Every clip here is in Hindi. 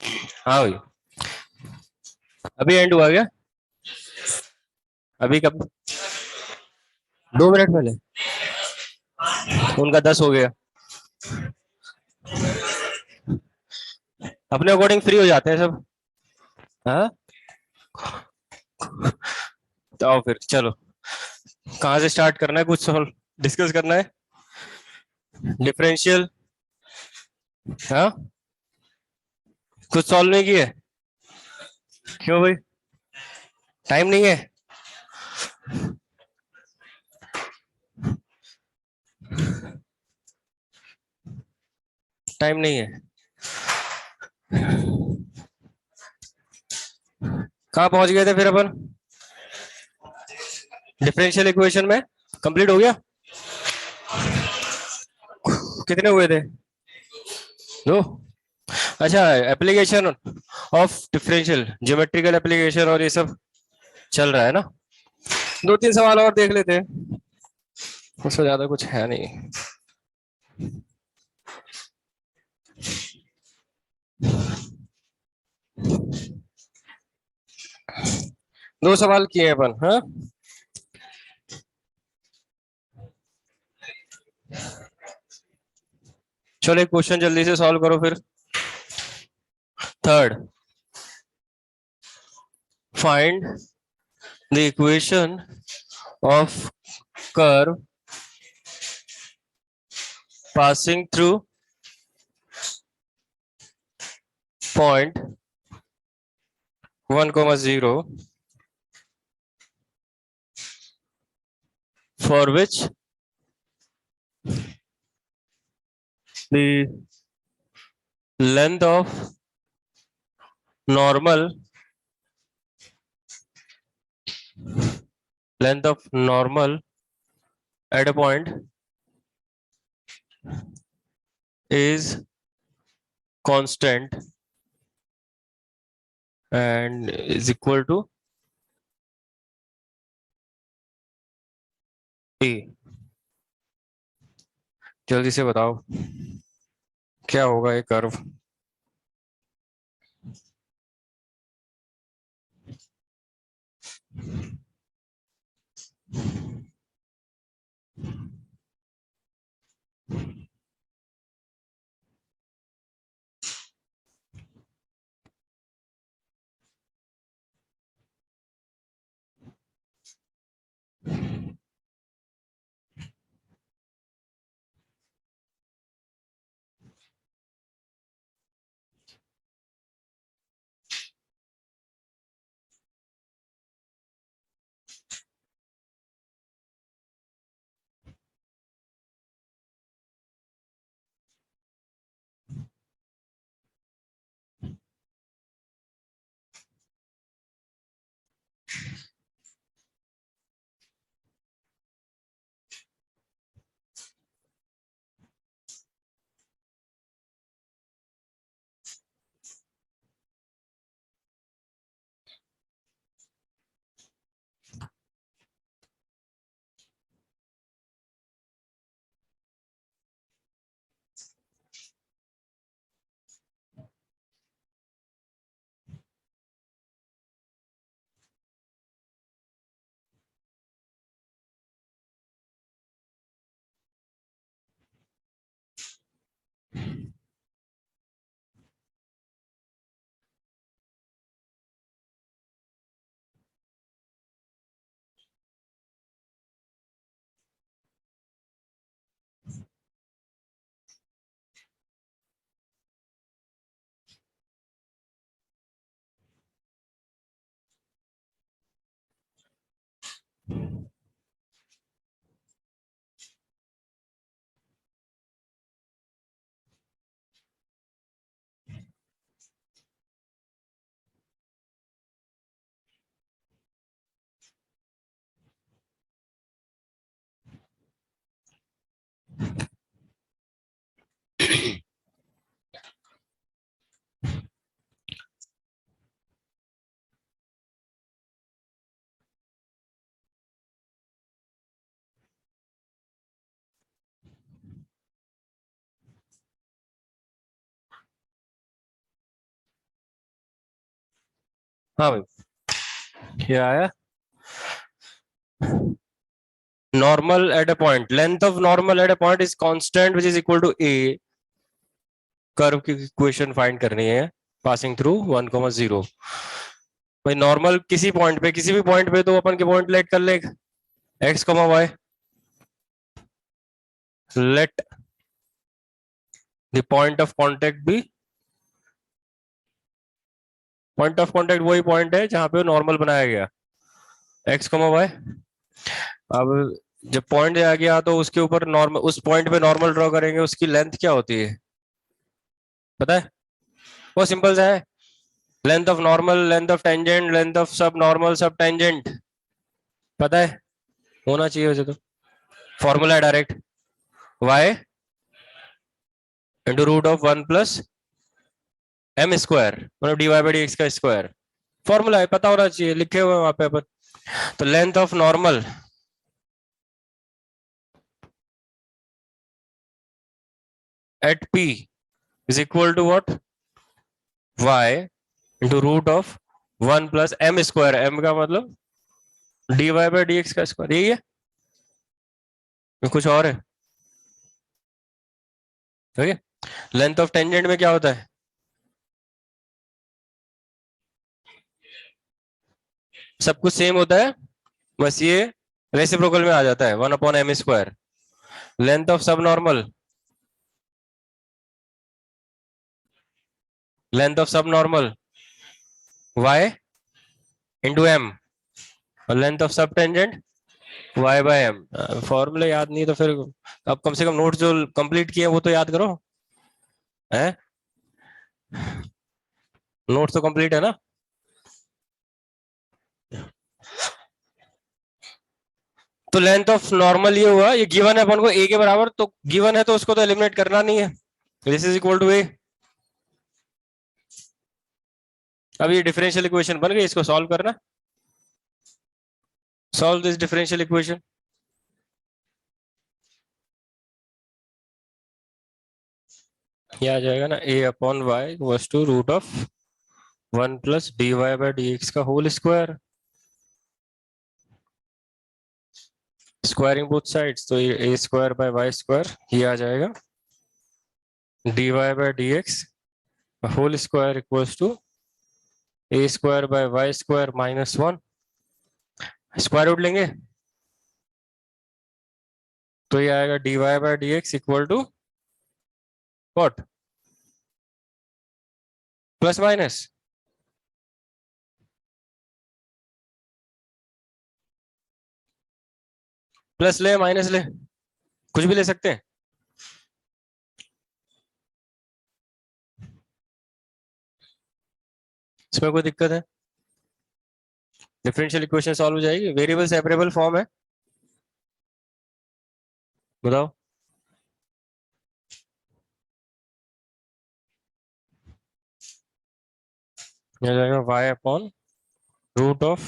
हाँ भाई। अभी एंड हुआ क्या? अभी कब? 2 मिनट पहले। उनका 10 हो गया। अपने अकॉर्डिंग फ्री हो जाते हैं सब। हाँ। तो आओ फिर चलो। कहाँ से स्टार्ट करना है? कुछ सॉल्व डिस्कस करना है। डिफरेंशियल। हाँ। कुछ सॉल्व नहीं किए? क्यों भाई? टाइम नहीं है? टाइम नहीं है? कहाँ पहुंच गए थे फिर अपन? डिफरेंशियल इक्वेशन में। कंप्लीट हो गया? कितने हुए थे? 2। अच्छा। Application of differential geometrical application और ये सब चल रहा है ना। 2-3 सवाल और देख लेते हैं। उससे ज्यादा कुछ है नहीं। 2 सवाल किए अपन। हाँ। चलो एक क्वेश्चन जल्दी से सॉल्व करो फिर। Third. Find the equation of curve passing through point 1, 0 for which the length of normal at a point is constant and is equal to a। जल्दी से बताओ क्या होगा ये कर्व? हाँ भाई ये आया normal at a point, length of normal at a point is constant which is equal to a, curve की इक्वेशन फाइंड करनी है पासिंग थ्रू 1,0। भाई नॉर्मल किसी पॉइंट पे, किसी भी पॉइंट पे तो अपन के पॉइंट लेट कर ले x, y, let the point of contact be, point of contact वही पॉइंट है जहां पे नॉर्मल बनाया गया x, y। अब जब पॉइंट आ गया तो उसके ऊपर नॉर्मल, उस पॉइंट पे नॉर्मल ड्रॉ करेंगे, उसकी लेंथ क्या होती है पता है? वो सिंपल सा है, length of normal, length of tangent, length of सब नॉर्मल सब टेंजेंट, पता है? होना चाहिए वैसे तो, फॉर्मूला है direct, y into root of 1 plus M square, मतलब D Y by D X का स्क्वायर, फॉर्मूला है, पता होना चाहिए, लिखे हुए वहां पे अपन। तो length of normal at p is equal to what, y into root of 1 plus M square, M का मतलब D Y by D X का स्क्वायर, यही है, कुछ और है? ठीक है। लेंथ ऑफ टेंजेंट में क्या होता है, सब कुछ सेम होता है, बस ये रेसिप्रोकल में आ जाता है 1 upon M square. Length of सब नॉर्मल, लेंथ ऑफ सब नॉर्मल y इंटू एम, और length of sub tangent y by M. फॉर्मूले याद नहीं तो फिर अब कम से कम नोट जो कंप्लीट किए वो तो याद करो, है? नोट तो कंप्लीट है ना? तो लेंथ ऑफ नॉर्मल ये हुआ, ये गिवन है अपन को a के बराबर, तो गिवन है तो उसको तो एलिमिनेट करना नहीं है, this is equal to a। अब ये डिफरेंशियल इक्वेशन बन गई, इसको सॉल्व करना, सॉल्व दिस डिफरेंशियल इक्वेशन। ये आ जाएगा ना, a upon Y equals to root of 1 plus D Y by D X का whole square, squaring both sides, तो ये a square by Y square, ये आ जाएगा D Y by D X whole square equals to a square by Y square minus 1, square root लेंगे तो ये आएगा D Y by D X equal to what, plus minus, plus ले माइनस ले, कुछ भी ले सकते हैं। इसमें कोई दिक्कत है? डिफरेंशियल इक्वेशन सॉल्व हो जाएगी, वेरिएबल सेपरेबल फॉर्म है, बताओ। ये जाएगा y upon root of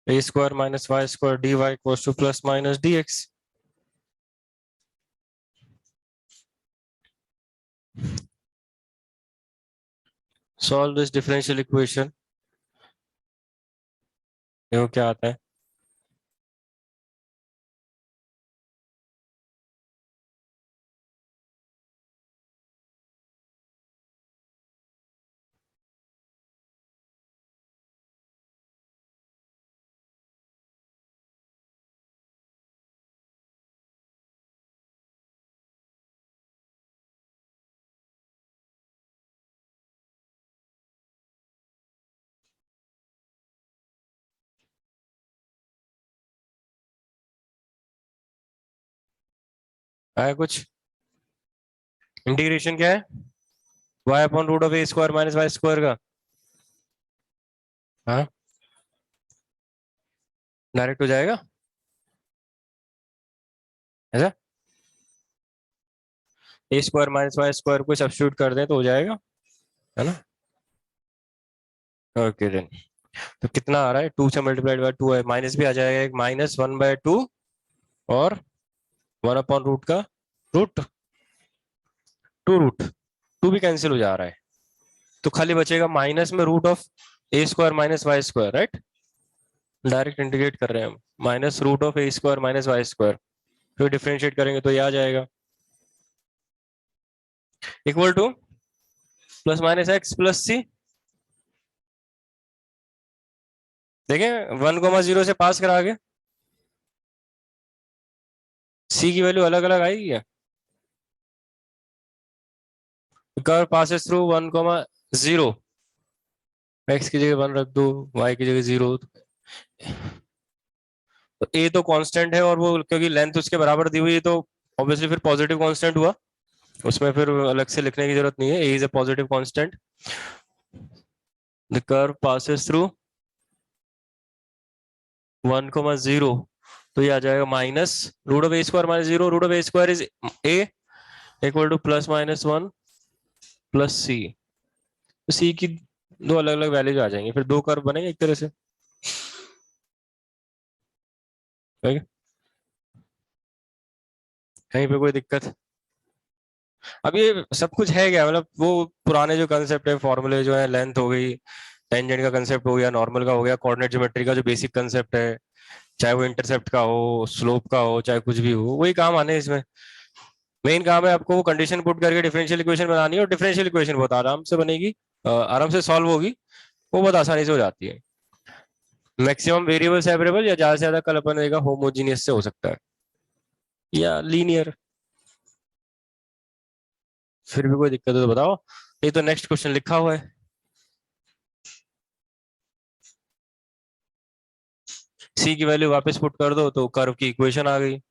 a square minus Y square D Y equals to plus minus D X. Solve this differential equation, देखो क्या आता है। आया कुछ? इंटीग्रेशन क्या है, y upon root of a square minus Y square का, हाँ डायरेक्ट हो जाएगा ऐसा, a square minus Y square को सब्स्टिट्यूट कर दें तो हो जाएगा, है ना? ओके देन, तो कितना आ रहा है, 2 से मल्टीप्लाइड बाय 2 है, माइनस भी आ जाएगा, एक माइनस 1/2 और 1 अपॉन रूट का रूट, 2 रूट 2 भी कैंसिल हो जा रहा है, तो खाली बचेगा माइनस में root of A square minus Y square, right, direct integrate कर रहे हैं हम, minus root of A square minus Y square, फिर डिफरेंशिएट करेंगे तो ये आ जाएगा equal to plus minus X plus C. देखें 1,0 से पास करा के सी की वैल्यू अलग अलग आएगी क्या? कर्व पासेस थ्रू 1,0, एक्स की जगह 1 रख दो, वाई की जगह 0, तो ए तो कांस्टेंट है और वो क्योंकि लेंथ उसके बराबर दी हुई है तो ऑब्वियसली फिर पॉजिटिव कांस्टेंट हुआ, उसमें फिर अलग से लिखने की जरूरत नहीं है, A is a positive constant. The curve passes through 1,0, तो ये आ जाएगा minus root of A square minus 0, root of A square is A equal to plus minus 1 plus C. तो सी की दो अलग अलग वैल्यूज आ जाएंगे, फिर दो कर्व बनेंगे एक तरह से, ठीक है? कहीं पे कोई दिक्कत? अब ये सब कुछ है क्या, मतलब वो पुराने जो कंसेप्ट है, फॉर्मूले जो है, लेंथ हो गई, टेंजेंट का कंसेप्ट हो गया, नॉर्मल का हो गया, कोऑर्डिनेट ज्योमेट्री का जो बेसिक कंसेप्ट है, चाहे वो इंटरसेप्ट का हो, स्लोप का हो, चाहे कुछ भी हो, वही काम आने हैं इसमें। मेन काम है आपको वो कंडीशन पुट करके डिफरेंशियल इक्वेशन बनानी है, और डिफरेंशियल इक्वेशन बहुत आराम से बनेगी, आराम से सॉल्व होगी, वो बहुत आसानी से हो जाती है। मैक्सिमम वेरिएबल सेपरेबल या ज्यादा से ज्यादा कल अपन देगा होमोजीनियस से हो सकता है या लीनियर, फिर भी कोई दिक्कत हो तो बताओ। ये तो नेक्स्ट क्वेश्चन लिखा हुआ है, सी की वैल्यू वापस पुट कर दो तो कर्व की इक्वेशन आ गई।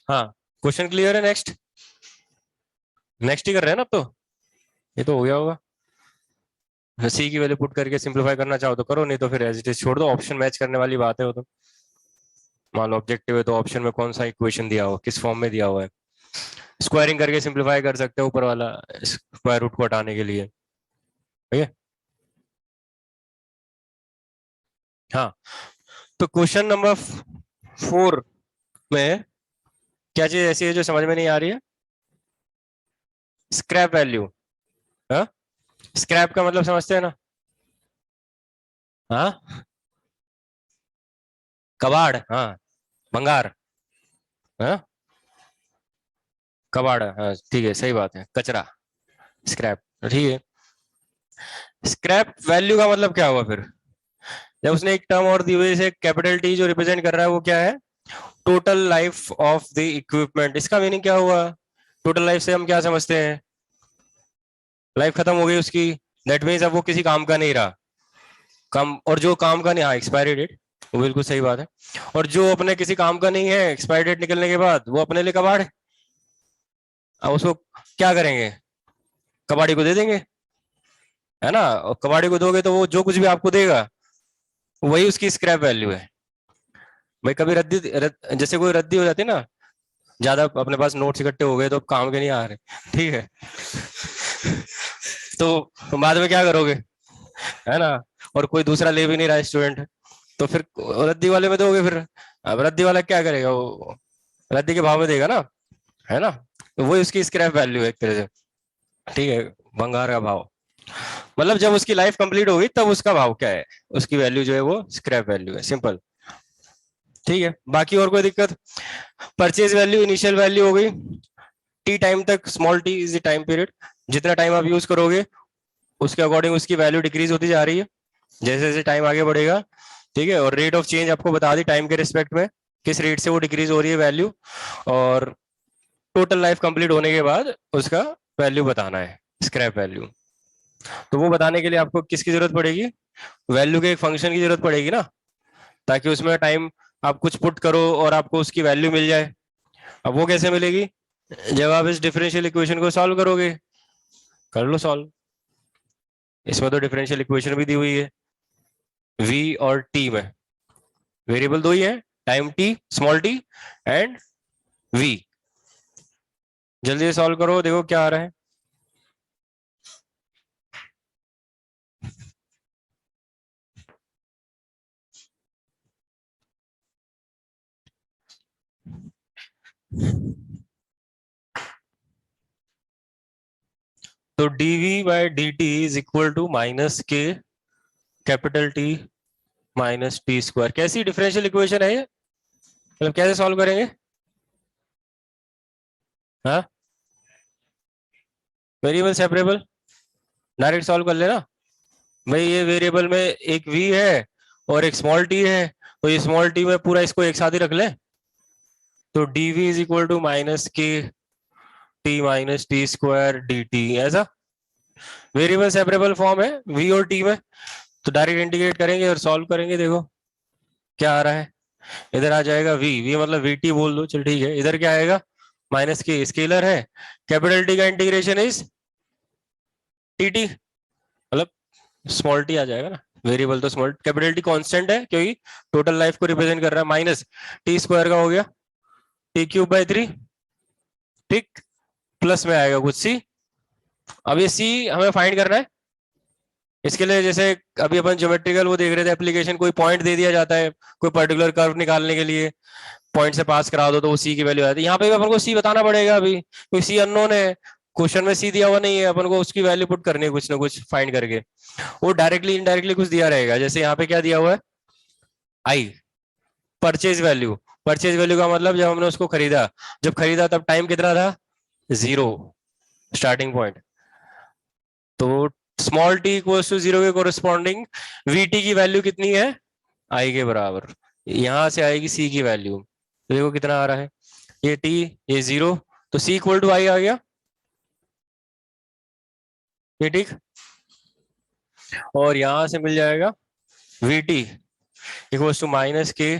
हाँ, क्वेश्चन क्लियर है? नेक्स्ट नेक्स्ट ही कर रहे हैं ना अब तो, ये तो हो गया होगा। सी की वैल्यू पुट करके सिंपलीफाई करना चाहो तो करो, नहीं तो फिर एज इट इज छोड़ दो, ऑप्शन मैच करने वाली बात है वो तो। मान लो ऑब्जेक्टिव है तो ऑप्शन में कौन सा इक्वेशन दिया हो, किस फॉर्म में दिया हुआ है, स्क्वायरिंग करके सिंपलीफाई कर सकते हो ऊपर वाला स्क्वायर रूट को हटाने के लिए, ठीक है? हाँ, तो क्वेश्चन नंबर 4 में क्या चीज ऐसी है जो समझ में नहीं आ रही है? Scrap value. हाँ, स्क्रैप का मतलब समझते हैं ना? हाँ, कबाड़, हाँ, भंगार, हाँ, कबाड़, हाँ ठीक है, सही बात है, कचरा, स्क्रैप, ठीक है। स्क्रैप वैल्यू का मतलब क्या हुआ फिर? जब उसने एक टर्म और दी हुई है कैपिटल टी, जो रिप्रेजेंट कर रहा है वो क्या है? Total life of the equipment. इसका मीनिंग क्या हुआ? टोटल लाइफ से हम क्या समझते हैं? लाइफ खत्म हो गई उसकी, दैट मीन्स अब वो किसी काम का नहीं रहा, काम, और जो काम का नहीं, हाँ एक्सपायरी डेट, वो बिल्कुल सही बात है, और जो अपने किसी काम का नहीं है एक्सपायरी डेट निकलने के बाद, वो अपने लिए कबाड़ है। अब उसको क्या करेंगे? कबाड़ी को दे देंगे, है ना, और कबाड़ी को दोगे तो वो जो कुछ भी आपको देगा वही उसकी स्क्रैप वैल्यू है। भाई कभी जैसे कोई रद्दी हो जाती है ना, ज्यादा अपने पास नोट्स इकट्ठे हो गए तो अब काम के नहीं आ रहे, ठीक है, तो बाद में क्या करोगे, है ना, और कोई दूसरा ले भी नहीं रहा स्टूडेंट, तो फिर रद्दी वाले में दोगे फिर। अब रद्दी वाला क्या करेगा, वो रद्दी के भाव में देगा ना, है ना, तो वही उसकी स्क्रैप वैल्यू है एक तरह से, ठीक है, भंगार का भाव। मतलब जब उसकी लाइफ कंप्लीट होगी तब उसका भाव क्या है, उसकी वैल्यू जो है वो स्क्रैप वैल्यू है, सिंपल, ठीक है। बाकी और कोई दिक्कत? परचेज वैल्यू इनिशियल वैल्यू हो गई, टी टाइम तक, small T is the time period, जितना टाइम आप यूज करोगे उसके अकॉर्डिंग उसकी वैल्यू डिक्रीज होती जा रही है जैसे जैसे टाइम आगे बढ़ेगा, ठीक है। और रेट ऑफ चेंज आपको बता दी टाइम के रिस्पेक्ट में, किस रेट से वो डिक्रीज हो रही है वैल्यू, और टोटल लाइफ कंप्लीट होने के बाद उसका वैल्यू बताना है, स्क्रैप वैल्यू। तो वो बताने के लिए आपको किसकी जरूरत पड़ेगी? वैल्यू के एक फंक्शन की जरूरत पड़ेगी ना, ताकि उसमें टाइम आप कुछ पुट करो और आपको उसकी वैल्यू मिल जाए। अब वो कैसे मिलेगी? जब आप इस डिफरेंशियल इक्वेशन को सॉल्व करोगे, कर लो सॉल्व। इसमें तो डिफरेंशियल इक्वेशन भी दी हुई है v और t में, वेरिएबल दो ही है, time t small t and v। जल्दी से सॉल्व करो, देखो क्या आ रहा है। तो dv by dt is equal to minus K capital T minus T square. कैसी डिफरेंशियल इक्वेशन है ये, मतलब कैसे सॉल्व करेंगे? हाँ, वेरिएबल सेपरेबल, डायरेक्ट सॉल्व कर लेना भाई। ये वेरिएबल में एक v है और एक स्मॉल t है, तो ये स्मॉल t में पूरा इसको एक साथ ही रख ले। तो dv is equal to minus K T minus T square D T, ऐसा वेरिएबल सेपरेबल फॉर्म है v और t में। तो डायरेक्ट इंटीग्रेट करेंगे और सॉल्व करेंगे, देखो क्या आ रहा है। इधर आ जाएगा v, v मतलब vt बोल दो, चल ठीक है। इधर क्या आएगा, माइनस के स्केलर है, कैपिटल टी का इंटीग्रेशन इज टी टी, मतलब स्मॉल टी आ जाएगा ना। वेरिएबल तो स्मॉल, कैपिटल टी कांस्टेंट है क्योंकि टोटल लाइफ को रिप्रेजेंट कर रहा है। माइनस टी स्क्वायर का हो गया टी क्यूब बाई 3, ठीक, प्लस में आएगा कुछ सी। अब ये सी हमें फाइंड करना है। इसके लिए जैसे अभी अपन ज्योमेट्रिकल वो देख रहे थे एप्लीकेशन, कोई पॉइंट दे दिया जाता है कोई पर्टिकुलर कर्व निकालने के लिए, पॉइंट से पास करा दो तो वो सी की वैल्यू आती है। यहाँ पे भी अपन को सी बताना पड़ेगा, अभी कोई सी अननोन है, क्वेश्चन में सी दिया हुआ नहीं है, अपन को उसकी वैल्यू पुट करनी है कुछ ना कुछ फाइंड करके। वो डायरेक्टली इनडायरेक्टली कुछ दिया रहेगा, जैसे यहाँ पे क्या दिया हुआ है, आई, परचेज वैल्यू। परचेज वैल्यू का मतलब जब हमने उसको खरीदा, जब खरीदा तब टाइम कितना था, 0 स्टार्टिंग पॉइंट। तो स्मॉल टी इक्वल्स टू 0 के कोरिस्पॉन्डिंग वीटी की वैल्यू कितनी है, आई के बराबर। यहां से आएगी सी की वैल्यू, तो देखो कितना आ रहा है, ये टी, ये 0, तो सी इक्वल टू आई आ गया, ये ठीक। और यहां से मिल जाएगा V T equals to minus K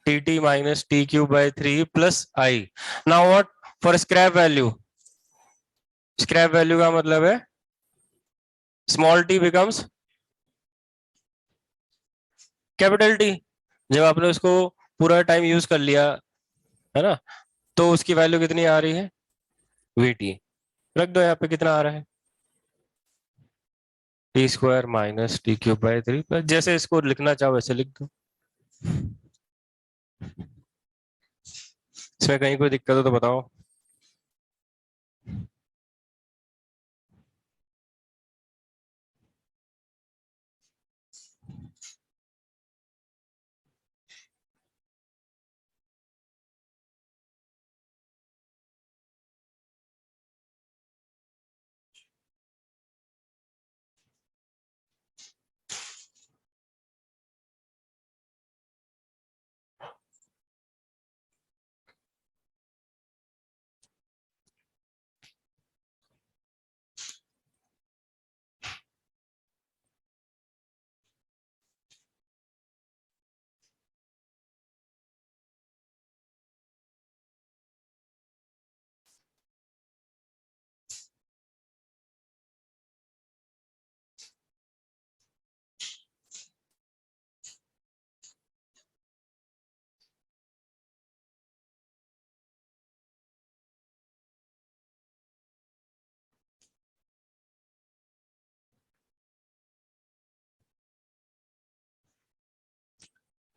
T T minus T cube by 3 plus I. Now what, for scrap value, scrap value का मतलब है small T becomes capital T. जब आपने उसको पूरा टाइम यूज कर लिया है ना, तो उसकी वैल्यू कितनी आ रही है, वी टी। रख दो यहाँ पे, कितना आ रहा है, T square minus T cube by 3 plus, जैसे इसको लिखना चाहो वैसे लिख दो। इसमें कहीं कोई दिक्कत हो तो बताओ।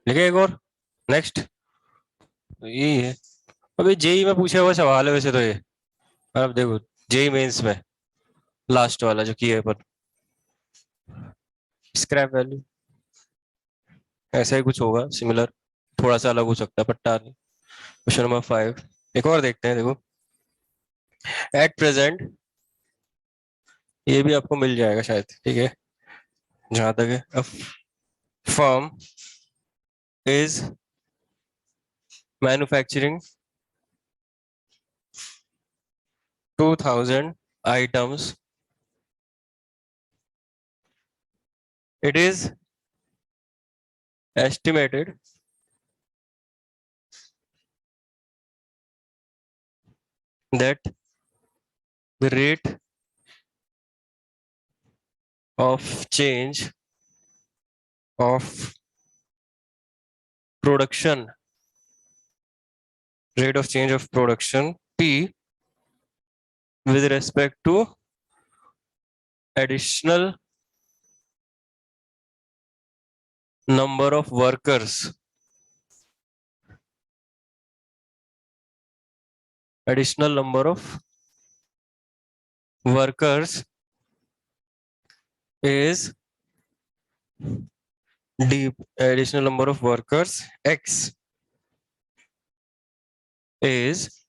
लिखे एक और, नेक्स्ट। यही है, अभी जेई में पूछा हुआ सवाल है वैसे तो ये। अब देखो जेई मेंस में लास्ट वाला जो किया है पर, स्क्रैप वैल्यू ऐसा ही कुछ होगा सिमिलर, थोड़ा सा अलग हो सकता है पट्टा नहीं। क्वेश्चन नंबर 5 एक और देखते हैं, देखो एट प्रेजेंट, ये भी आपको मिल जाएगा शायद, ठीक है। जहां तक है, firm is manufacturing 2000 items, it is estimated that the rate of change of production, rate of change of production P with respect to additional number of workers, additional number of workers is d, additional number of workers x is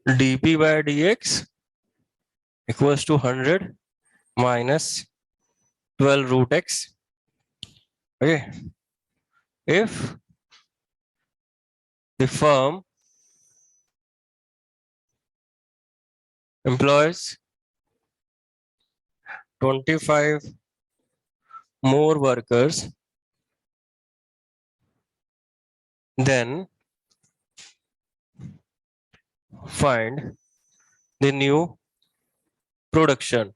dp by dx equals to 100 minus 12 root x. Okay, if the firm employs 25 more workers, then find the new production.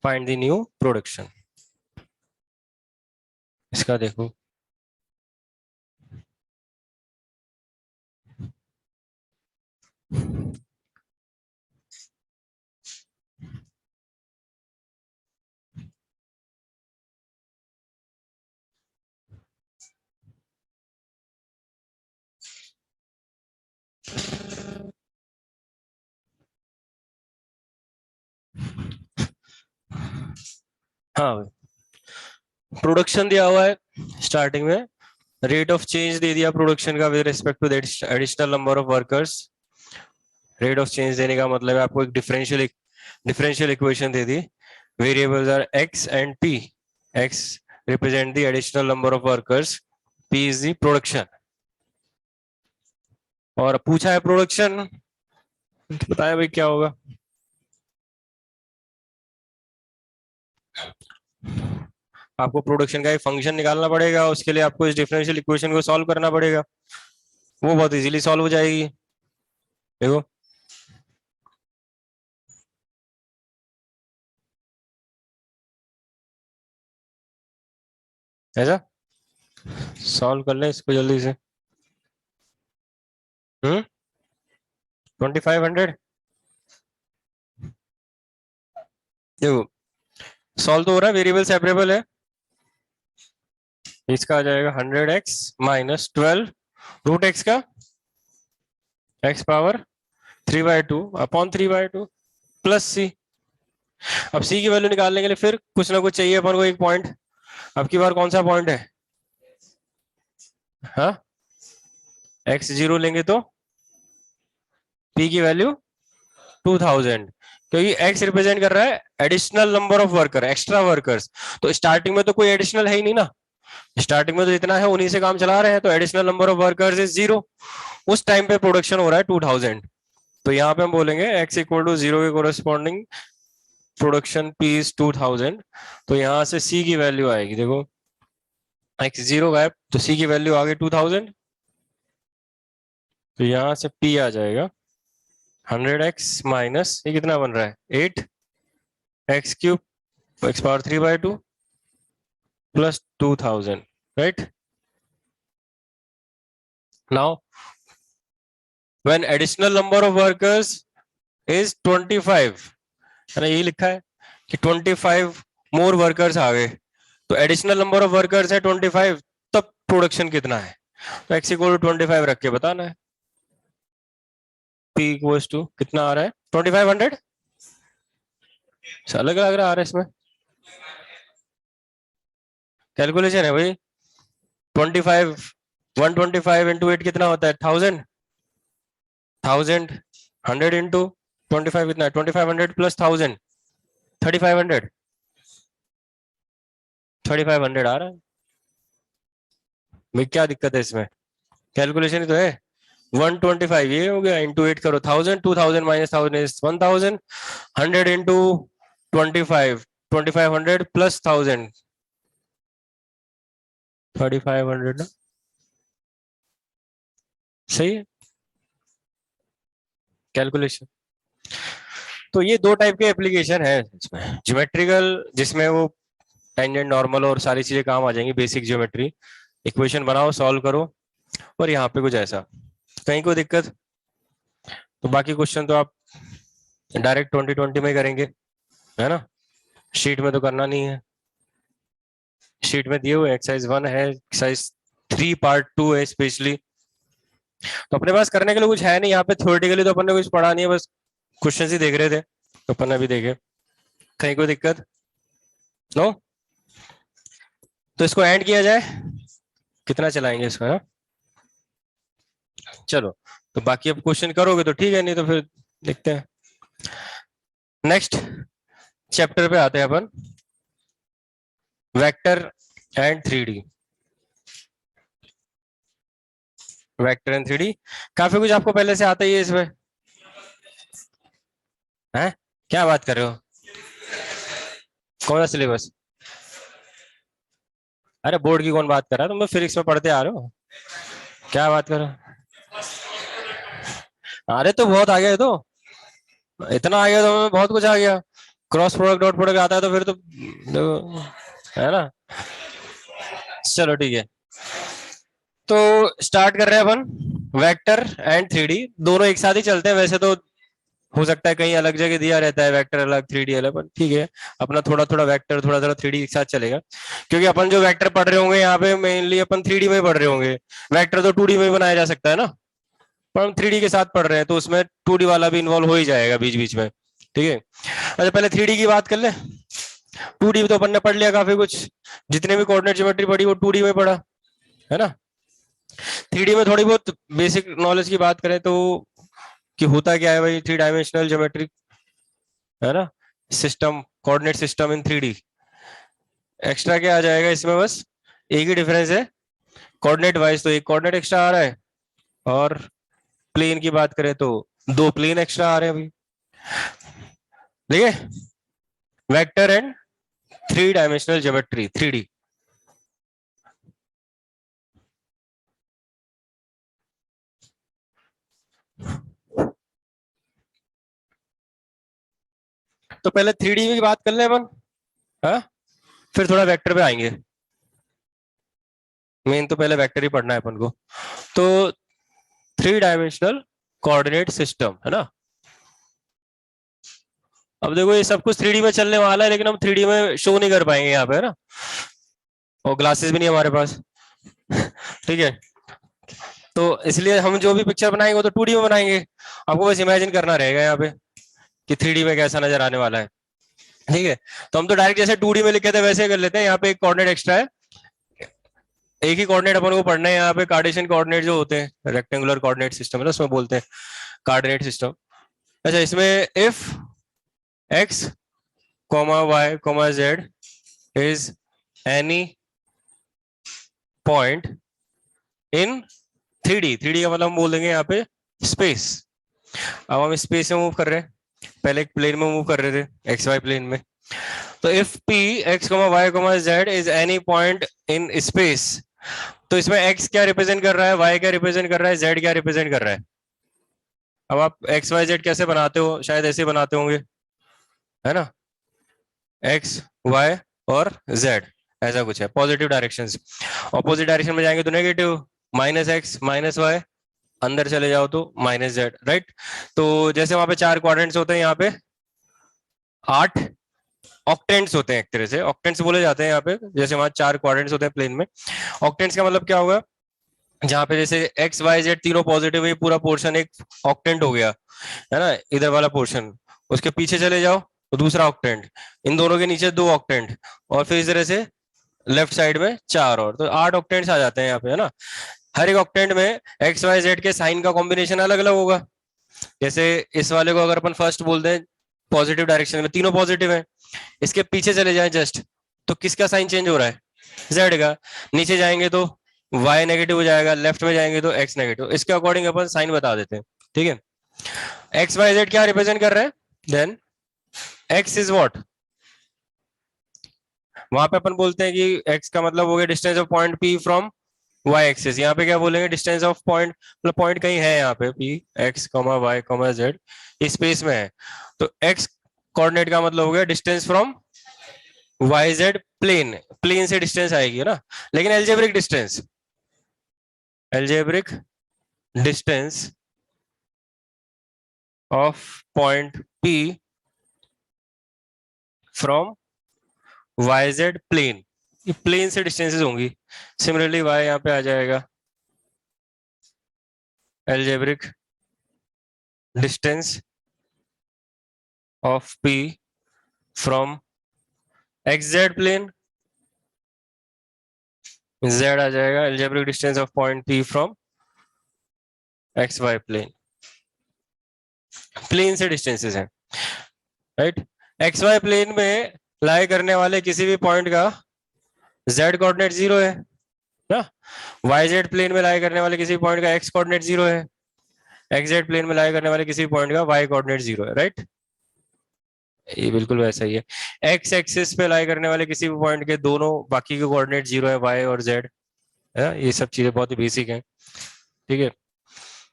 Find the new production. इसका देखो, हाँ प्रोडक्शन दिया हुआ है स्टार्टिंग में, रेट ऑफ चेंज दे दिया प्रोडक्शन का with respect to the additional number of workers. Rate of change देने का मतलब है आपको एक डिफरेंशियल इक्वेशन दे दी, variables are x and p, x represent the additional number of workers, p is the production, और पूछा है प्रोडक्शन, बताया भाई क्या होगा। आपको प्रोडक्शन का एक फंक्शन निकालना पड़ेगा, उसके लिए आपको इस डिफरेंशियल इक्वेशन को सॉल्व करना पड़ेगा, वो बहुत इजीली सॉल्व हो जाएगी। देखो ऐसा सॉल्व कर ले इसको जल्दी से। 2500 देखो सॉल्व तो हो रहा है, वेरिएबल सेपरेबल है, इसका आ जाएगा 100x माइनस 12 रूट एक्स का x power 3/2 upon 3/2 plus c। अब c की वैल्यू निकालने के लिए फिर कुछ ना कुछ चाहिए अपन को, एक पॉइंट, अब की बार कौन सा पॉइंट है, हाँ x0 लेंगे तो p की वैल्यू 2000, क्योंकि x रिप्रेजेंट कर रहा है additional number of worker, extra workers, तो स्टार्टिंग में तो कोई एडिशनल है ही नहीं ना, स्टार्टिंग में तो जितना है उन्हीं से काम चला रहे हैं, तो additional number of workers is 0, उस टाइम पे प्रोडक्शन हो रहा है 2000, तो यहाँ पे हम बोलेंगे x इक्वल टू 0 के कोरस्पॉन्डिंग प्रोडक्शन p इज 2000, तो यहाँ से c की वैल्यू आएगी, देखो x0 गायब तो c की वैल्यू आ गई 2000, तो यहाँ से p आ जाएगा 100x माइनस ये कितना बन रहा है 8x cube x power 3/2 plus 2000, right. Now when additional number of workers is 25, है ना, यही लिखा है कि 25 मोर वर्कर्स आ गए, तो एडिशनल नंबर ऑफ वर्कर्स है 25, तब प्रोडक्शन कितना है, तो x इक्वल टू 25 रख के बताना है, p इक्वल्स टू कितना आ रहा है 2500, अलग लग रहा आ रहा है इसमें, कैलकुलेशन है भाई, 25 125 इंटू 8 कितना होता है 1000, 100 इंटू 25 कितना है 2500 प्लस 1000 3500, 3500 आ रहा है भाई, क्या दिक्कत है इसमें, कैलकुलेशन ही तो है। 125 ये हो गया, इंटू 8 करो 1000, 2000 माइनस 1000 इज 1000, 100 इंटू 25 2500 प्लस 1000, 3500 ना, सही है कैलकुलेशन। तो ये दो टाइप के एप्लीकेशन है इसमें, ज्योमेट्रिकल जिसमें वो टेंजेंट नॉर्मल और सारी चीजें काम आ जाएंगी, बेसिक ज्योमेट्री, इक्वेशन बनाओ सॉल्व करो, और यहाँ पे कुछ ऐसा कहीं कोई दिक्कत। तो बाकी क्वेश्चन तो आप डायरेक्ट 2020 में करेंगे, है ना, शीट में तो करना नहीं है। शीट में दिए हुए एक्सरसाइज 1 है, एक्सरसाइज 3 पार्ट 2 है स्पेशली। तो अपने पास करने के लिए कुछ है नहीं यहाँ पे, थ्योरेटिकली तो अपन ने कुछ पढ़ा नहीं है, बस क्वेश्चन ही देख रहे थे, तो अपन ने भी देखे। कहीं कोई दिक्कत? नो? तो इसको एंड किया जाए, कितना चलाएंगे इसको, है? चलो, तो बाकी अब क्वेश्चन करोगे तो ठीक है, नहीं तो फिर देखते हैं। नेक्स्ट चैप्टर पे आते हैं अपन, vector and 3D। Vector and 3D काफी कुछ आपको पहले से आता ही है इसमें, है? क्या बात कर रहे हो, कौन सा सिलेबस? अरे बोर्ड की कौन बात कर रहा है, तुम तो फिजिक्स में पढ़ते आ रहे हो, क्या बात कर रहे हो? अरे तो बहुत आ गया है, तो इतना आ गया तो हमें बहुत कुछ आ गया, क्रॉस प्रोडक्ट डॉट प्रोडक्ट आता है तो फिर तो है ना। चलो ठीक है, तो स्टार्ट कर रहे हैं अपन, वेक्टर एंड 3D दोनों एक साथ ही चलते हैं वैसे तो, हो सकता है कहीं अलग जगह दिया रहता है वेक्टर अलग 3D अलग, पर ठीक है अपना थोड़ा थोड़ा वेक्टर थोड़ा थोड़ा 3D एक साथ चलेगा, क्योंकि अपन जो वेक्टर पढ़ रहे होंगे यहाँ पे मेनली अपन 3D में पढ़ रहे होंगे, वेक्टर तो 2D में बनाया जा सकता है ना, पर हम 3D के साथ पढ़ रहे हैं तो उसमें 2D वाला भी इन्वॉल्व हो ही जाएगा बीच बीच में, ठीक है। अच्छा पहले 3D की बात कर ले, 2D तो अपन ने पढ़ लिया काफी कुछ, जितने भी कोऑर्डिनेट ज्योमेट्री पढ़ी वो 2D में पढ़ा, है ना। 3D में थोड़ी बहुत बेसिक नॉलेज की बात करें तो, कि होता क्या है भाई 3 डायमेंशनल ज्योमेट्री, है ना, system, coordinate system in 3D। Extra क्या आ जाएगा इसमें, बस एक ही डिफरेंस है, कोऑर्डिनेट वाइज तो एक कोऑर्डिनेट एक्स्ट्रा आ रहा है, और प्लेन की बात करें तो दो प्लेन एक्स्ट्रा आ रहे हैं अभी, ठीक है। Vector and 3 dimensional geometry 3D। तो पहले 3D की बात कर ले अपन, हाँ, फिर थोड़ा वेक्टर पे आएंगे, मेन तो पहले वेक्टर ही पढ़ना है अपन को। तो 3 डायमेंशनल कोऑर्डिनेट सिस्टम, है ना। अब देखो ये सब कुछ 3D में चलने वाला है, लेकिन हम 3D में शो नहीं कर पाएंगे यहाँ पे, है ना, और ग्लासेस भी नहीं हमारे पास ठीक है, तो इसलिए हम जो भी पिक्चर बनाएंगे वो तो 2D में बनाएंगे, आपको बस इमेजिन करना रहेगा यहाँ पे कि 3D में कैसा नजर आने वाला है, ठीक है। तो हम तो डायरेक्ट जैसे 2D में लिखे थे वैसे कर लेते हैं, यहाँ पे एक कोऑर्डिनेट एक्स्ट्रा है, एक ही कोऑर्डिनेट अपन को पढ़ना है यहाँ पे, कार्टेशियन कोऑर्डिनेट जो होते हैं, रेक्टेंगुलर कोऑर्डिनेट सिस्टम है ना उसमें बोलते हैं कोऑर्डिनेट सिस्टम। अच्छा इसमें if x, y, z is any point in 3D, 3D का मतलब हम बोल देंगे यहाँ पे स्पेस। अब हम स्पेस में मूव कर रहे हैं, पहले एक प्लेन में मूव कर रहे थे एक्स वाई प्लेन में, तो if p x, y, z is any point in space, तो इसमें x क्या रिप्रेजेंट कर रहा है, y क्या रिप्रेजेंट कर रहा है, z क्या रिप्रेजेंट कर रहा है। अब आप एक्स वाई जेड कैसे बनाते हो, शायद ऐसे बनाते होंगे, है ना, एक्स वाई और जेड, ऐसा कुछ है, पॉजिटिव डायरेक्शन। ऑपोजिट डायरेक्शन में जाएंगे तो negative, minus X minus Y, अंदर चले जाओ तो माइनस जेड, राइट। तो जैसे वहां पे 4 क्वाड्रेंट्स होते हैं, यहाँ पे 8 ऑक्टेंट्स होते हैं, एक तरह से ऑक्टेंट्स बोले जाते हैं यहाँ पे, जैसे वहां 4 क्वाड्रेंट्स होते हैं प्लेन में। ऑक्टेंट्स का मतलब क्या होगा, जहां पे जैसे एक्स वाई जेड तीनों पॉजिटिव है, पूरा पोर्शन एक ऑक्टेंट हो गया, है ना, इधर वाला पोर्शन, उसके पीछे चले जाओ तो दूसरा ऑक्टेंट, इन दोनों के नीचे 2 ऑक्टेंट, और फिर इस तरह से लेफ्ट साइड में 4 और, तो 8 ऑक्टेंट्स आ जाते हैं यहाँ पे, है ना। हर एक ऑक्टेंट में एक्स वाई जेड के साइन का कॉम्बिनेशन अलग अलग होगा, जैसे इस वाले को अगर अपन फर्स्ट बोल दें पॉजिटिव डायरेक्शन में, तीनों पॉजिटिव है, इसके पीछे चले जाए जस्ट, तो किसका साइन चेंज हो रहा है, जेड का, नीचे जाएंगे तो y नेगेटिव हो जाएगा, लेफ्ट में जाएंगे तो x नेगेटिव, इसके अकॉर्डिंग अपन साइन बता देते हैं, ठीक है। x y z क्या रिप्रेजेंट कर रहे हैं, देन x इज व्हाट, वहां पे अपन बोलते हैं कि x का मतलब हो गया distance of point P from y axis. यहाँ पे क्या बोलेंगे, डिस्टेंस ऑफ पॉइंट, मतलब पॉइंट कहीं है यहाँ पे P, x, y, z इस स्पेस में है, तो x कोऑर्डिनेट का मतलब हो गया distance from Y Z plane, plane से डिस्टेंस आएगी ना। लेकिन algebraic distance of point P from Y Z plane, ये प्लेन से डिस्टेंसेस होंगी। सिमिलरली y यहाँ पे आ जाएगा algebraic distance of P from X Z plane, z आ जाएगा algebraic distance of point P from X Y plane, plane से डिस्टेंसेस हैं, राइट। एक्स वाई प्लेन में लाई करने वाले किसी भी पॉइंट का z कोऑर्डिनेट 0 है ना, वाई जेड प्लेन में लाई करने वाले किसी पॉइंट का x कोऑर्डिनेट 0 है, एक्स जेड प्लेन में लाई करने वाले किसी पॉइंट का y कोऑर्डिनेट 0 है, राइट। ये बिल्कुल वैसा ही है। एक्स एक्सिस पे लाई करने वाले किसी भी पॉइंट के दोनों बाकी के कोऑर्डिनेट 0 है, y और z है। ये सब चीजें बहुत ही बेसिक हैं, ठीक है।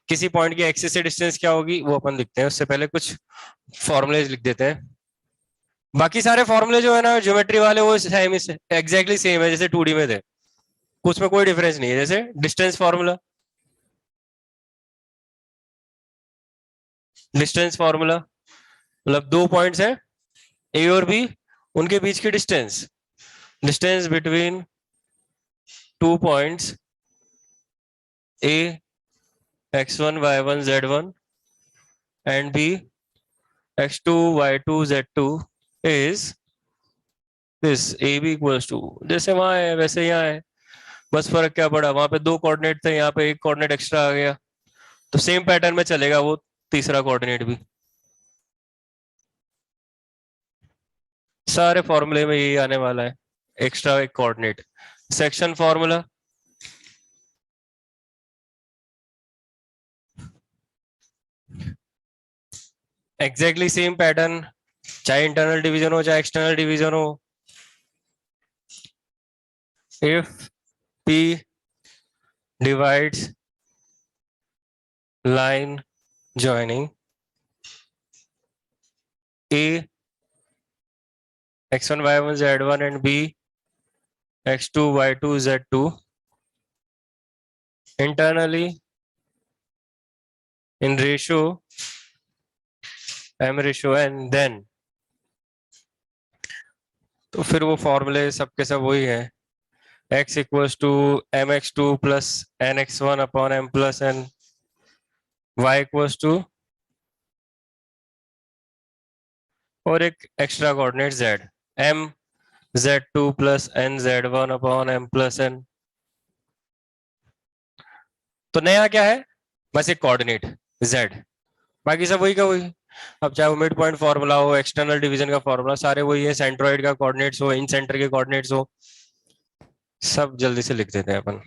किसी पॉइंट की एक्सिस से डिस्टेंस क्या होगी वो अपन लिखते हैं, उससे पहले कुछ फॉर्मूलेज लिख देते हैं। बाकी सारे फॉर्मूले जो है ना ज्योमेट्री वाले वो सेम, एग्जैक्टली सेम है जैसे 2D में थे, कुछ में कोई डिफरेंस नहीं है। जैसे डिस्टेंस फॉर्मूला, मतलब दो पॉइंट्स हैं ए और बी, उनके बीच की distance, distance between two points A x1 y1 z1 and b x2 y2 z2 is this ab equals to, जैसे वहां है वैसे यहाँ है, बस फर्क क्या पड़ा, वहां पे दो कोऑर्डिनेट थे, यहाँ पे एक कोऑर्डिनेट एक्स्ट्रा आ गया, तो सेम पैटर्न में चलेगा वो तीसरा कोऑर्डिनेट भी। सारे फॉर्मूले में यही आने वाला है, एक्स्ट्रा एक coordinate. Section formula, exactly same pattern, चाहे इंटरनल डिवीजन हो चाहे एक्सटर्नल डिवीजन हो। If P divides line joining A x1 y1 z1 and B x2 y2 z2 internally in ratio m ratio n, then, तो फिर वो फॉर्मूले सबके सब वही है, x equals to M X two plus N X one upon M plus N, y equals to और एक extra coordinate z, m z2 plus N z1 upon M plus N. तो नया क्या है, बस एक कोऑर्डिनेट z, बाकी सब वही का वही। अब चाहे वो मिड पॉइंट फॉर्मूला हो, एक्सटर्नल डिवीजन का फॉर्मूला, सारे वही है, सेंट्रोइड का कोऑर्डिनेट्स हो, इन सेंटर के कोऑर्डिनेट्स हो, सब जल्दी से लिख देते हैं अपन।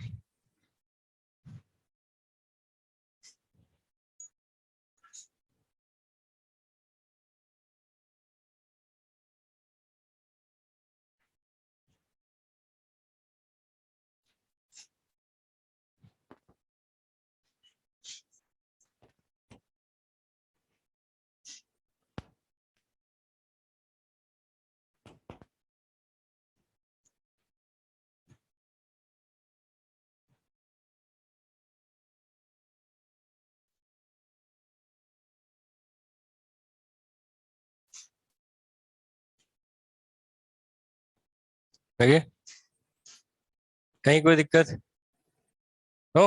ओके, कहीं कोई दिक्कत हो,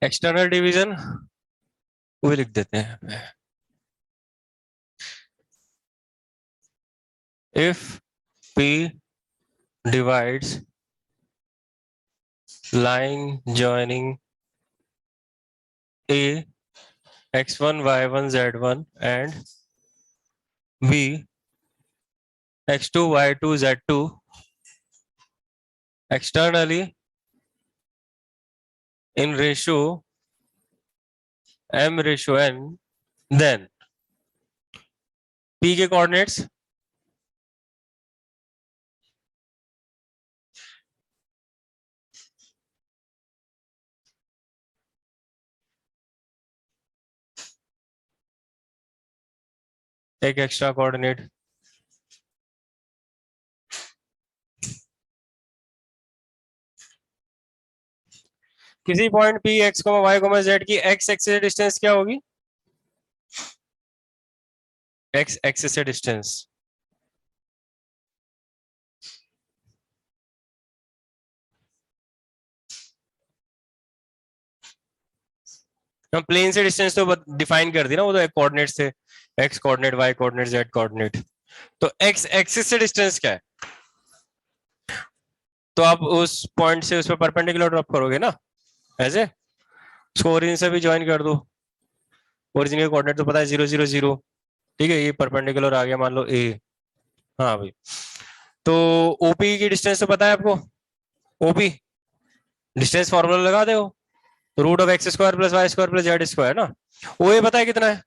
एक्सटर्नल डिवीजन वो लिख देते हैं। If P divides line joining A x1 y1 z1 and B x2 y2 z2 externally in ratio m ratio n, then P के कोऑर्डिनेट्स एक एक्स्ट्रा कोऑर्डिनेट। किसी point P X Y Z की एक्स एक्सिस से डिस्टेंस क्या होगी? एक्स एक्सिस से डिस्टेंस। हम प्लेन से डिस्टेंस तो डिफाइन कर दी ना, वो तो एक कोऑर्डिनेट से, X coordinate Y coordinate Z coordinate. तो एक्स एक्सिस से डिस्टेंस क्या है? तो आप उस पॉइंट से उस पर परपेंडिकुलर ड्रॉप करोगे ना, ऐसे उसको ओरिजिन से भी ज्वाइन कर दो। ओरिजिन के कोऑर्डिनेट तो पता है 0 0 0। ठीक है, ये परपेंडिकुलर आ गया मान लो ए। हाँ भाई, तो ओपी की डिस्टेंस तो पता है आपको, ओपी डिस्टेंस फॉर्मूला लगा दो, root of X square plus Y square plus Z square ना। ओ ए पता है कितना है?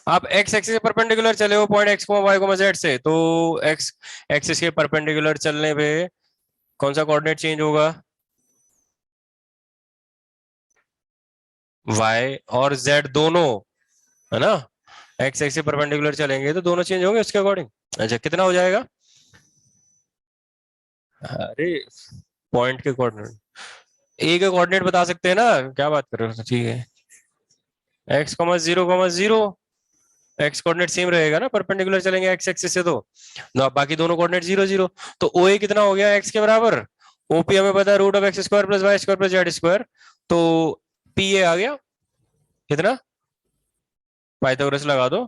आप एक्स एक्सिस के परपेंडिकुलर चले हो पॉइंट एक्स वाई जेड से, तो एक्स एक्सिस के परपेंडिकुलर चलने पे कौन सा कोऑर्डिनेट चेंज होगा? वाई और जेड दोनों, है ना। एक्स एक्सिस परपेंडिकुलर चलेंगे तो दोनों चेंज होंगे उसके अकॉर्डिंग। अच्छा, कितना हो जाएगा? अरे पॉइंट के कोऑर्डिनेट, ए के कोऑर्डिनेट बता सकते हैं ना, क्या बात कर रहे हो? ठीक है, x, 0, 0, एक्स कोऑर्डिनेट सेम रहेगा ना, परपेंडिकुलर चलेंगे एक्स एक्सिस से, तो ना बाकी दोनों कोऑर्डिनेट 0 0। तो ओ ए कितना हो गया एक्स के बराबर? ओपी हमें पता है root of X square plus Y square plus Z square. तो पी ए आ गया कितना? पाइथागोरस लगा दो,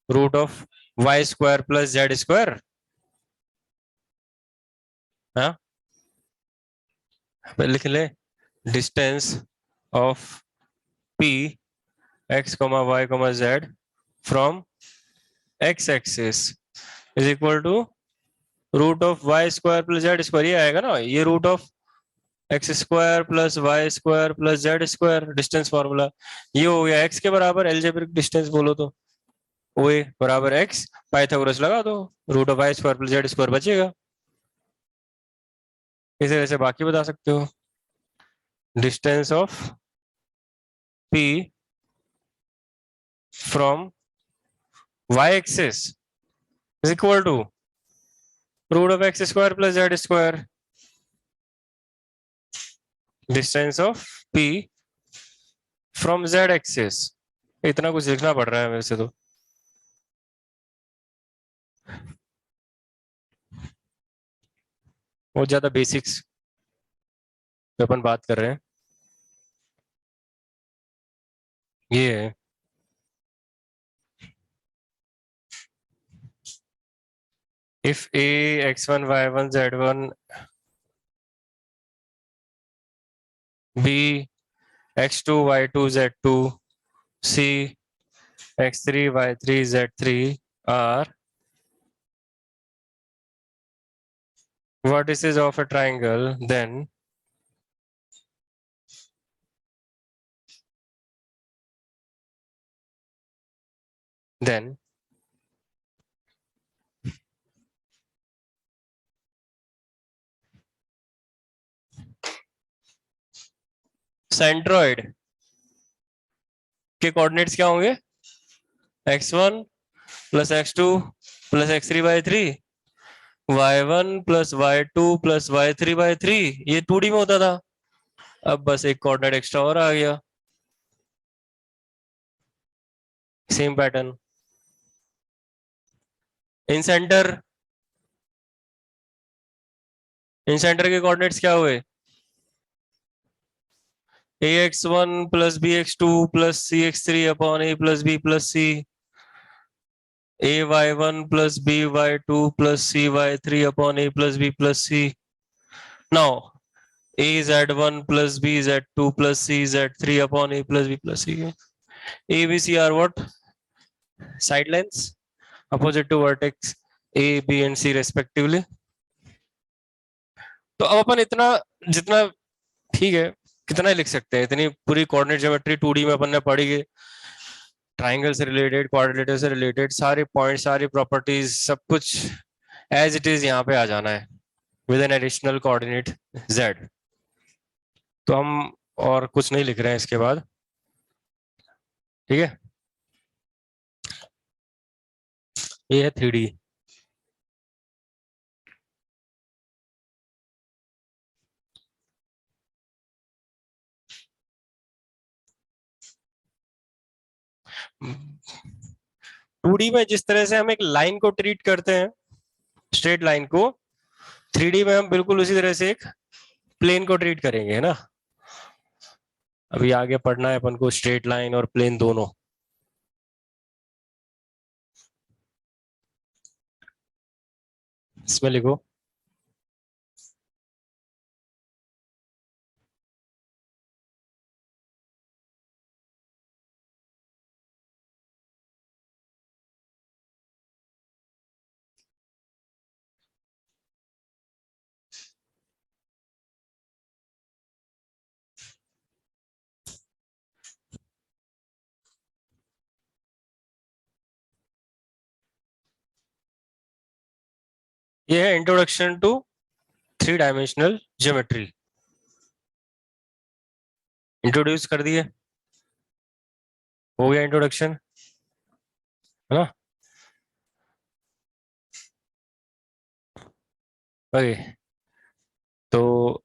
root of Y square plus Z square. हाँ, लिख ले, distance of P X Y Z from X axis is equal to root of Y square plus Z square. ये आएगा ना, ये root of X square plus Y square plus Z square, distance formula. ये हो गया एक्स के बराबर, एलजेब्रिक डिस्टेंस बोलो तो ओ ए बराबर एक्स, पाइथागोरस लगा दो, root of Y square plus Z square बचेगा। इसे वैसे बाकी बता सकते हो, distance of P from Y axis is equal to root of X square plus Z square, distance of P from Z axis. इतना कुछ लिखना पड़ रहा है मेरे से तो। बहुत ज्यादा बेसिक्स पे अपन बात कर रहे हैं। ये है if a x1 y1 z1 b x2 y2 z2 c x3 y3 z3 are vertices of a triangle, then centroid के कोऑर्डिनेट्स क्या होंगे? x1 plus x2 plus x3 y3, y1 plus y2 plus y3 y3। ये 2D में होता था, अब बस एक कोऑर्डिनेट एक्स्ट्रा और आ गया, सेम पैटर्न। इन सेंटर, इन सेंटर के कोऑर्डिनेट्स क्या हुए? ax1 plus bx2 plus cx3 upon a plus b plus c, ay1 plus by2 plus cy3 upon a plus b plus c। Now az1 plus bz2 plus cz3 upon a plus b plus c। a b c are what? Side lengths opposite to vertex a b and c respectively। तो अब अपन इतना जितना, ठीक है, कितना ही लिख सकते हैं, इतनी पूरी कोऑर्डिनेट ज्योमेट्री 2D में अपन ने पढ़ी है, ट्राइंगल से रिलेटेड, क्वाड्रिलेटरल से रिलेटेड, सारे पॉइंट, सारी प्रॉपर्टीज, सब कुछ एज इट इज यहाँ पे आ जाना है with an additional coordinate z। तो हम और कुछ नहीं लिख रहे हैं इसके बाद, ठीक है। ये है 3D। टू डी में जिस तरह से हम एक लाइन को ट्रीट करते हैं, स्ट्रेट लाइन को, 3D में हम बिल्कुल उसी तरह से एक प्लेन को ट्रीट करेंगे, है ना। अभी आगे पढ़ना है अपन को स्ट्रेट लाइन और प्लेन दोनों। इसमें लिखो ये है introduction to 3 dimensional geometry. Introduce कर दिए, हो गया इंट्रोडक्शन, है ना। ओके, तो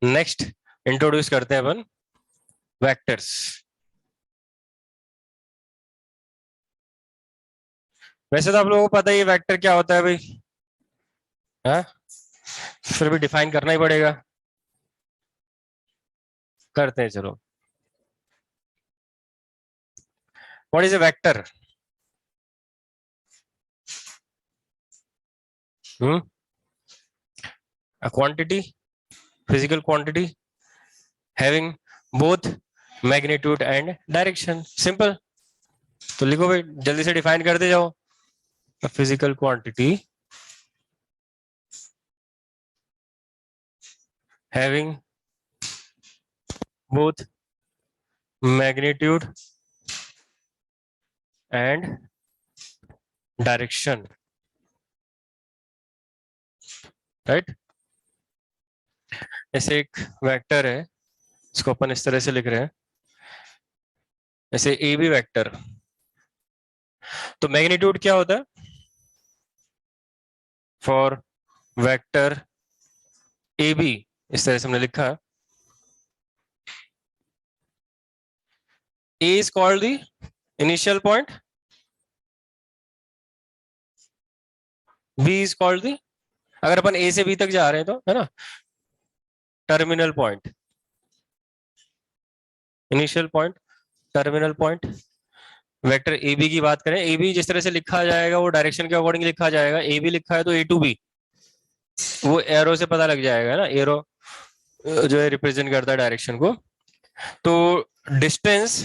नेक्स्ट इंट्रोड्यूस करते हैं अपन वेक्टर्स। वैसे तो आप लोगों को पता ही है वेक्टर क्या होता है भाई, हाँ, फिर भी डिफाइन करना ही पड़ेगा। करते हैं चलो। What is a vector? A quantity, physical quantity having both magnitude and direction. Simple. तो लिखो भाई, जल्दी से डिफाइन करते जाओ। A physical quantity having both magnitude and direction, right? ऐसे एक वेक्टर है, इसको अपन इस तरह से लिख रहे हैं, ऐसे ए बी वेक्टर। तो मैग्नीट्यूड क्या होता है फॉर वेक्टर ए बी? इस तरह से हमने लिखा है, A is called the initial point, B is called the, अगर अपन ए से बी तक जा रहे हैं तो, है ना, terminal point, initial point, terminal point. Vector A B की बात करें, ए बी जिस तरह से लिखा जाएगा वो डायरेक्शन के अकॉर्डिंग लिखा जाएगा। ए बी लिखा है तो ए टू बी, वो एरो से पता लग जाएगा ना, एरो जो है रिप्रेजेंट करता है डायरेक्शन को। तो distance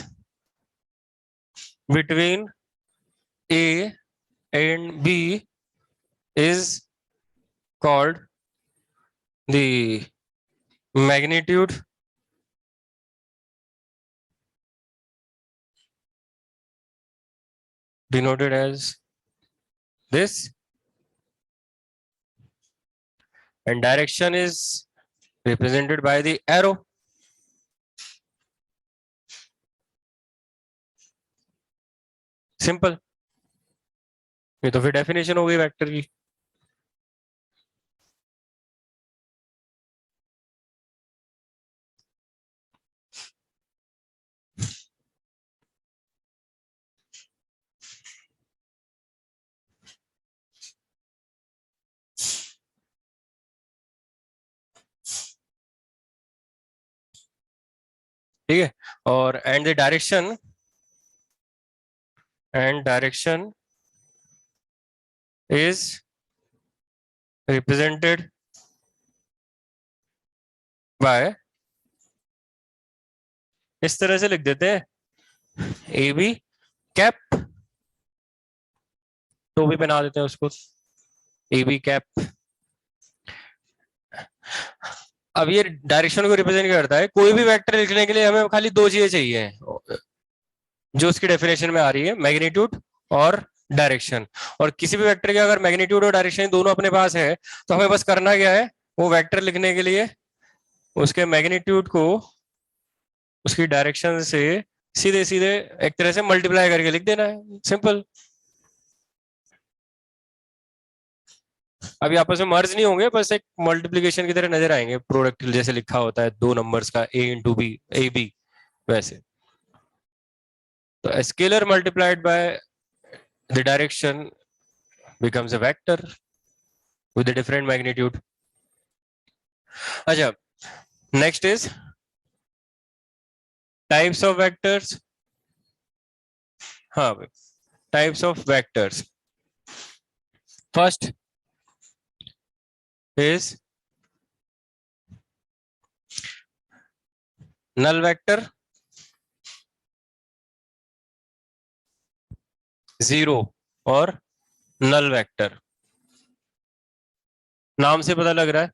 between A and B is called the magnitude denoted as this, and direction is represented by the arrow. Simple. ये तो फिर डेफिनेशन हो गई वेक्टर की। ठीक है, और and direction is represented by, इस तरह से लिख देते हैं, ए बी कैप, तो भी बना देते हैं उसको, ए बी कैप। अब ये डायरेक्शन को रिप्रेजेंट करता है। कोई भी वेक्टर लिखने के लिए हमें खाली दो चीजें चाहिए जो उसकी डेफिनेशन में आ रही है, मैग्नीट्यूड और डायरेक्शन। और किसी भी वेक्टर के अगर मैग्नीट्यूड और डायरेक्शन दोनों अपने पास है तो हमें बस करना क्या है, वो वेक्टर लिखने के लिए उसके मैग्नीट्यूड को उसकी डायरेक्शन से सीधे सीधे एक तरह से मल्टीप्लाई करके लिख देना है। सिंपल। अभी आपस में मर्ज नहीं होंगे, बस एक मल्टीप्लीकेशन की तरह नजर आएंगे, प्रोडक्ट जैसे लिखा होता है दो नंबर्स का a into B, A B, वैसे। तो scalar multiplied by the direction becomes a vector with a different magnitude. अच्छा, next is types of vectors. हाँ, types of vectors. First is null vector, zero और null vector. नाम से पता लग रहा है,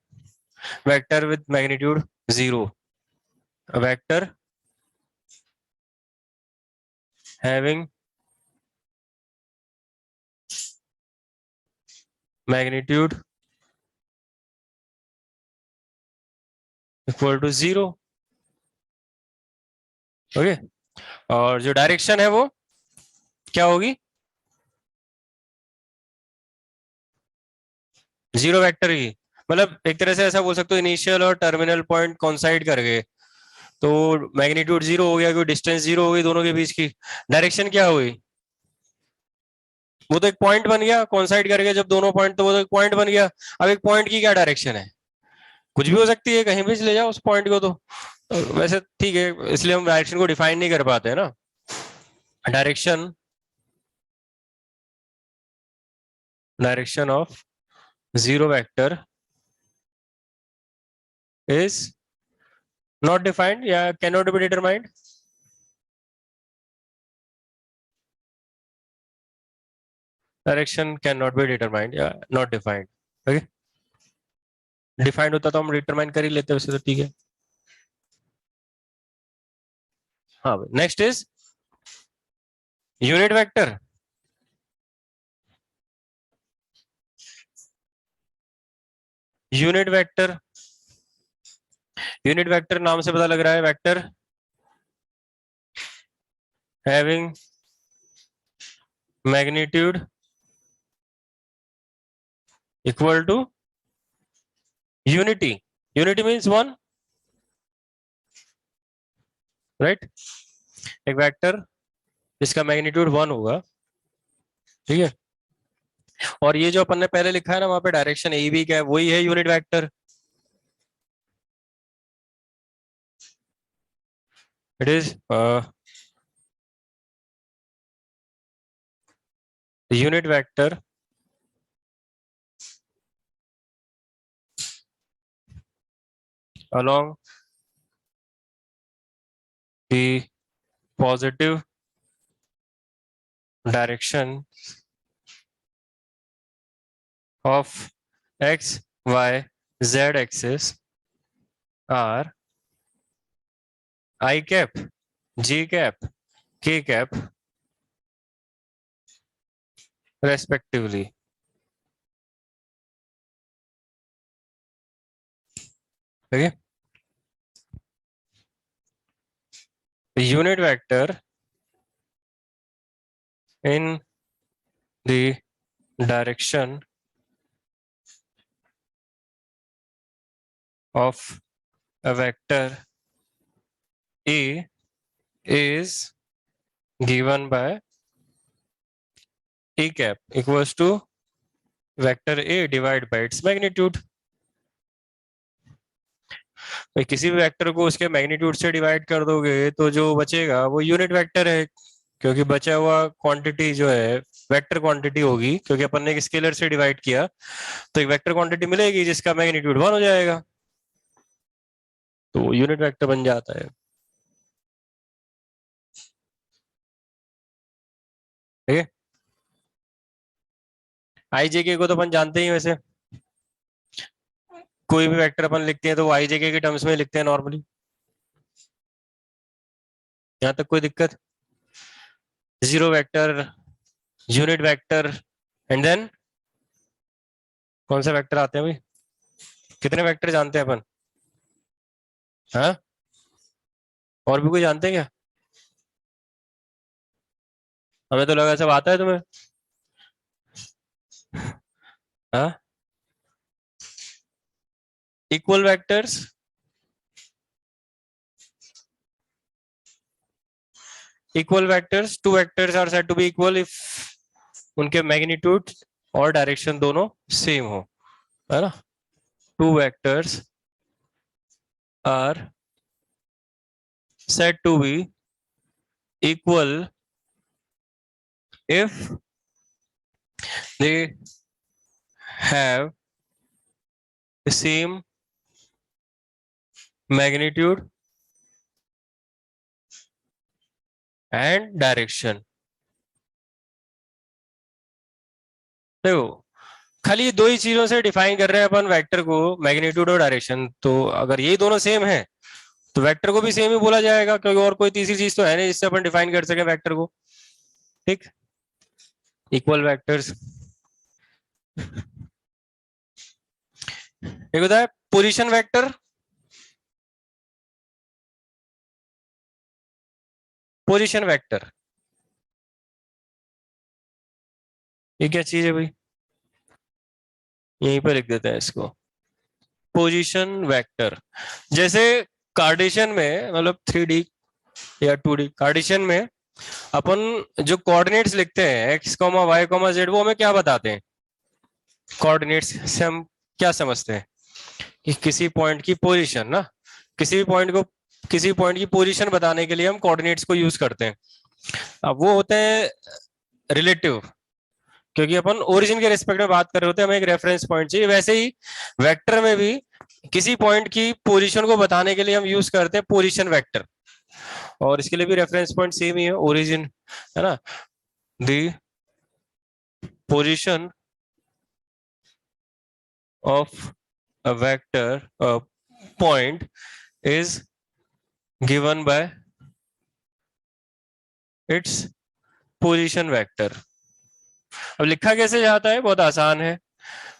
vector with magnitude zero, a vector having magnitude equal to zero. Okay, और जो डायरेक्शन है वो क्या होगी, जीरो वेक्टर की। मतलब एक तरह से ऐसा बोल सकते हो, इनिशियल और टर्मिनल पॉइंट कॉन्साइड कर गए तो मैग्नीट्यूड जीरो हो गया, क्योंकि डिस्टेंस जीरो हो गई दोनों के बीच की। डायरेक्शन क्या हुई, वो तो एक पॉइंट बन गया, कॉन्साइड कर गया जब दोनों पॉइंट, तो वो तो एक पॉइंट बन गया। अब एक पॉइंट की क्या डायरेक्शन है, कुछ भी हो सकती है, कहीं भी ले जाओ उस पॉइंट को तो वैसे ठीक है, इसलिए हम डायरेक्शन को डिफाइन नहीं कर पाते है ना। Direction, direction of zero vector is not defined या cannot be determined. Direction cannot be determined या not defined. Okay, डिफाइंड होता तो हम डिटरमाइन कर ही लेते, वैसे तो ठीक है। हाँ, next is unit vector. Unit vector, unit vector नाम से पता लग रहा है, vector having magnitude equal to unity. Unity means one, right. एक वेक्टर जिसका मैग्नीट्यूड वन होगा, ठीक है। और ये जो अपन ने पहले लिखा है ना, वहां पे डायरेक्शन ए बी का है, वही है unit vector. It is unit vector along the positive direction of x, y, z axis are I cap, j cap, k cap respectively. Okay, the unit vector in the direction of a vector A is given by A cap equals to vector A divided by its magnitude. भाई किसी भी वेक्टर को उसके मैग्नीट्यूड से डिवाइड कर दोगे तो जो बचेगा वो यूनिट वेक्टर है, क्योंकि बचा हुआ क्वांटिटी जो है वेक्टर क्वांटिटी होगी, क्योंकि अपन ने एक स्केलर से डिवाइड किया तो एक वेक्टर क्वांटिटी मिलेगी जिसका मैग्नीट्यूड वन हो जाएगा, तो यूनिट वेक्टर बन जाता है। ठीक है, आई जे के को तो अपन जानते ही हैं, वैसे कोई भी वेक्टर अपन लिखते हैं तो वो आई जे के टर्म्स में लिखते हैं नॉर्मली। यहाँ तक कोई दिक्कत, zero vector, unit vector, and then कौन सा वेक्टर आते हैं भाई, कितने वेक्टर जानते हैं अपन, हाँ और भी कोई जानते हैं क्या, हमें तो लगा सब आता है तुम्हें, हाँ equal vectors two vectors are said to be equal if उनके मैग्नीट्यूड और डायरेक्शन दोनों सेम हो, है ना। Two vectors are said to be equal if they have the same magnitude and direction। देखो खाली दो ही चीजों से डिफाइन कर रहे हैं अपन वेक्टर को, मैग्नीट्यूड और डायरेक्शन। तो अगर ये दोनों सेम है तो वेक्टर को भी सेम ही बोला जाएगा, क्योंकि और कोई तीसरी चीज तो है नहीं जिससे अपन डिफाइन कर सके वेक्टर को। ठीक, इक्वल वेक्टर्स। एक होता है पोजीशन वेक्टर, पोजीशन वेक्टर ये क्या चीज है भाई, यहीं पर लिख देते हैं इसको, पोजीशन वेक्टर। जैसे कार्टेशियन में, मतलब 3D या 2D कार्टेशियन में अपन जो कोऑर्डिनेट्स लिखते हैं X comma Y comma Z, वो हमें क्या बताते हैं? कोऑर्डिनेट्स से हम क्या समझते हैं कि किसी पॉइंट की पोजीशन ना, किसी भी पॉइंट को, किसी पॉइंट की पोजीशन बताने के लिए हम कोऑर्डिनेट्स को यूज करते हैं। अब वो होते हैं रिलेटिव, क्योंकि अपन ओरिजिन के रिस्पेक्ट में बात कर रहे होते हैं, हमें एक रेफरेंस पॉइंट चाहिए। वैसे ही वेक्टर में भी किसी पॉइंट की पोजीशन को बताने के लिए हम यूज करते हैं पोजीशन वेक्टर, और इसके लिए भी रेफरेंस पॉइंट सेम ही है, ओरिजिन, है ना। The position of a vector point is given by its position vector. अब लिखा कैसे जाता है, बहुत आसान है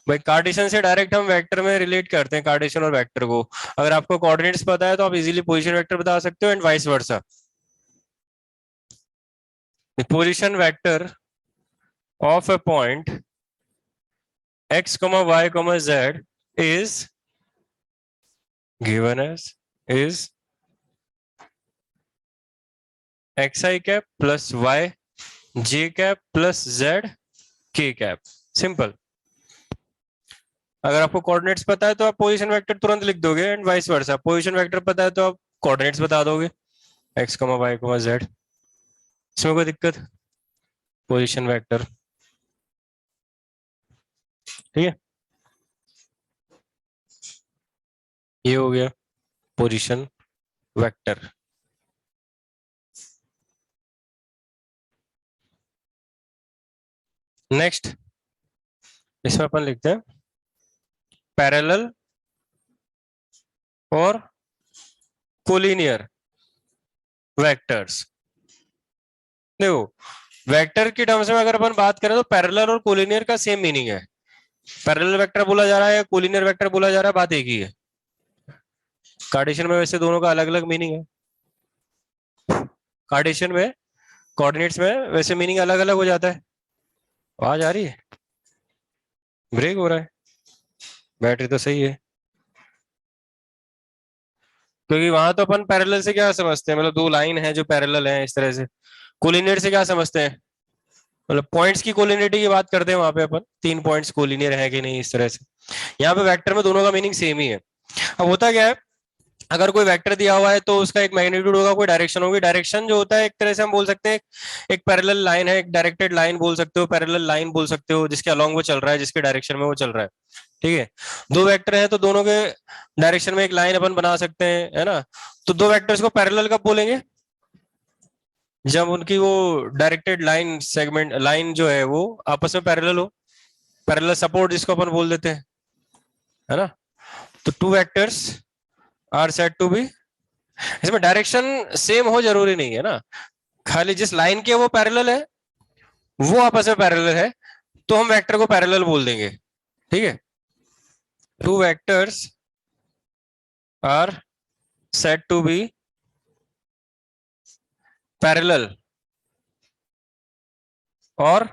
भाई। कार्टेशियन से डायरेक्ट हम वेक्टर में रिलेट करते हैं, कार्टेशियन और वेक्टर को। अगर आपको कोऑर्डिनेट्स पता है तो आप इजीली पोजीशन वेक्टर बता सकते हो, and vice versa. The position vector of a point x, y, z is given as is xi cap plus y j cap plus z k cap। Simple. अगर आपको कोऑर्डिनेट्स पता है तो आप पोजीशन वेक्टर तुरंत लिख दोगे, and vice versa. Position vector पता है तो आप कोऑर्डिनेट्स बता दोगे, x, y, z। इसमें कोई दिक्कत? पोजीशन वेक्टर, ठीक है। ये हो गया पोजीशन वेक्टर। नेक्स्ट इसमें अपन लिखते हैं पैरेलल और कोलिनियर वेक्टर्स। देखो वेक्टर की टर्म्स में अगर अपन बात करें तो पैरेलल और कोलिनियर का सेम मीनिंग है। पैरेलल वेक्टर बोला जा रहा है या कोलिनियर वेक्टर बोला जा रहा है, बात एक ही है। कार्टेशियन में वैसे दोनों का अलग अलग मीनिंग है। कार्टेशियन में कोऑर्डिनेट्स में वैसे मीनिंग अलग अलग हो जाता है। आवाज आ रही है? ब्रेक हो रहा है? बैटरी तो सही है। क्योंकि वहां तो अपन पैरेलल से क्या समझते हैं, मतलब दो लाइन है जो पैरेलल है इस तरह से। कोलिनियर से क्या समझते हैं, मतलब पॉइंट्स की कोलिनियरिटी की बात करते हैं वहां पे अपन, तीन पॉइंट्स कोलिनियर है कि नहीं, इस तरह से। यहाँ पे वेक्टर में दोनों का मीनिंग सेम ही है। अब होता क्या है, अगर कोई वेक्टर दिया हुआ है तो उसका एक मैग्नीट्यूड होगा, कोई डायरेक्शन होगी। डायरेक्शन जो होता है एक तरह से हम बोल सकते हैं एक पैरेलल लाइन है, एक डायरेक्टेड लाइन बोल सकते हो, पैरेलल लाइन बोल सकते हो, जिसके अलोंग वो चल रहा है, जिसके डायरेक्शन में वो चल रहा है। ठीक है, दो वेक्टर है तो दोनों के डायरेक्शन में एक लाइन अपन बना सकते हैं, है ना। तो दो वेक्टर्स को पैरेलल कब बोलेंगे? जब उनकी वो डायरेक्टेड लाइन सेगमेंट लाइन जो है वो आपस में पैरेलल हो, पैरेलल सपोर्ट जिसको अपन बोल देते हैं, है ना। तो two vectors are said to be, इसमें डायरेक्शन सेम हो जरूरी नहीं है ना, खाली जिस लाइन के वो पैरेलल है वो आपस में पैरेलल है तो हम वेक्टर को पैरेलल बोल देंगे। ठीक है, two vectors are said to be parallel और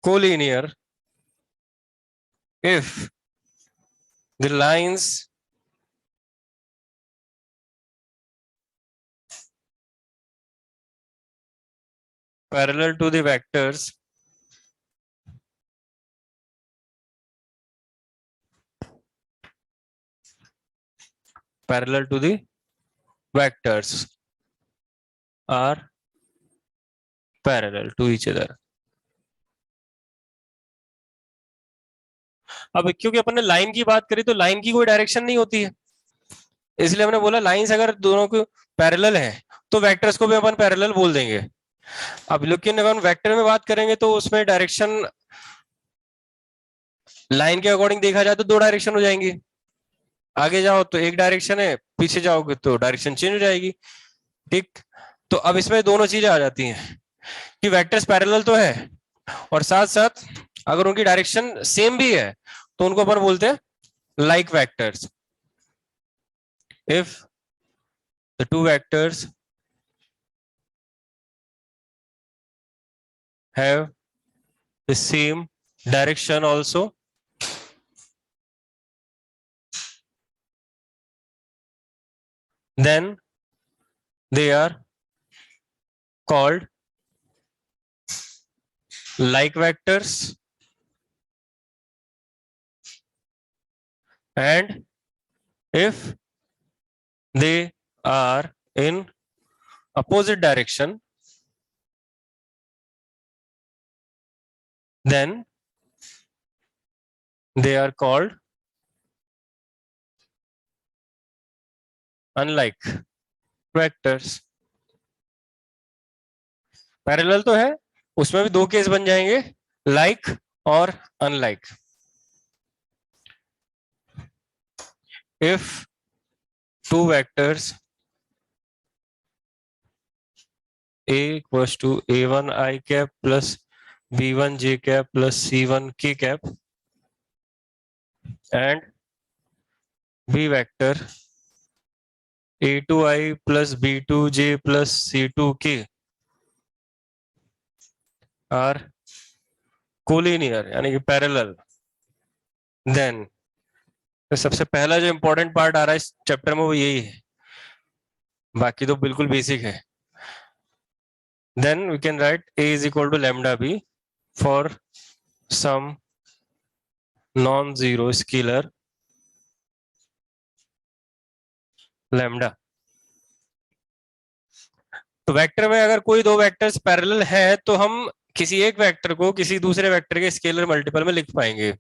collinear if the lines parallel to the vectors parallel to the vectors are parallel to each other. अब क्योंकि अपन ने लाइन की बात करी तो लाइन की कोई डायरेक्शन नहीं होती है, इसलिए हमने बोला लाइंस अगर दोनों को पैरेलल है तो वेक्टर्स को भी अपन पैरेलल बोल देंगे। अब लेकिन अगर हम वेक्टर में बात करेंगे तो उसमें डायरेक्शन लाइन के अकॉर्डिंग देखा जाए तो दो डायरेक्शन हो जाएंगी, आगे जाओ तो एक डायरेक्शन है, पीछे जाओगे तो डायरेक्शन चेंज हो जाएगी। ठीक, तो अब इसमें दोनों चीजें आ जाती हैं कि वेक्टर्स पैरेलल तो है और साथ साथ अगर उनकी डायरेक्शन सेम भी है तो उनको अपन बोलते हैं like vectors. If the two vectors have the same direction also, then they are called like vectors, and if they are in opposite direction, then they are called unlike vectors. Parallel तो है, उसमें भी दो केस बन जाएंगे, लाइक और unlike. If two vectors a equals to a1 I cap plus b1 j cap plus c1 k cap and b vector a2 I plus b2 j plus c2 k are collinear यानी कि पैरेलल, देन तो सबसे पहला जो इंपॉर्टेंट पार्ट आ रहा है इस चैप्टर में वो यही है, बाकी तो बिल्कुल बेसिक है। then we can write a is equal to lambda b for some non-zero scalar lambda। तो वेक्टर में अगर कोई दो वेक्टर्स पैरेलल है तो हम किसी एक वेक्टर को किसी दूसरे वेक्टर के स्केलर मल्टीपल में लिख पाएंगे।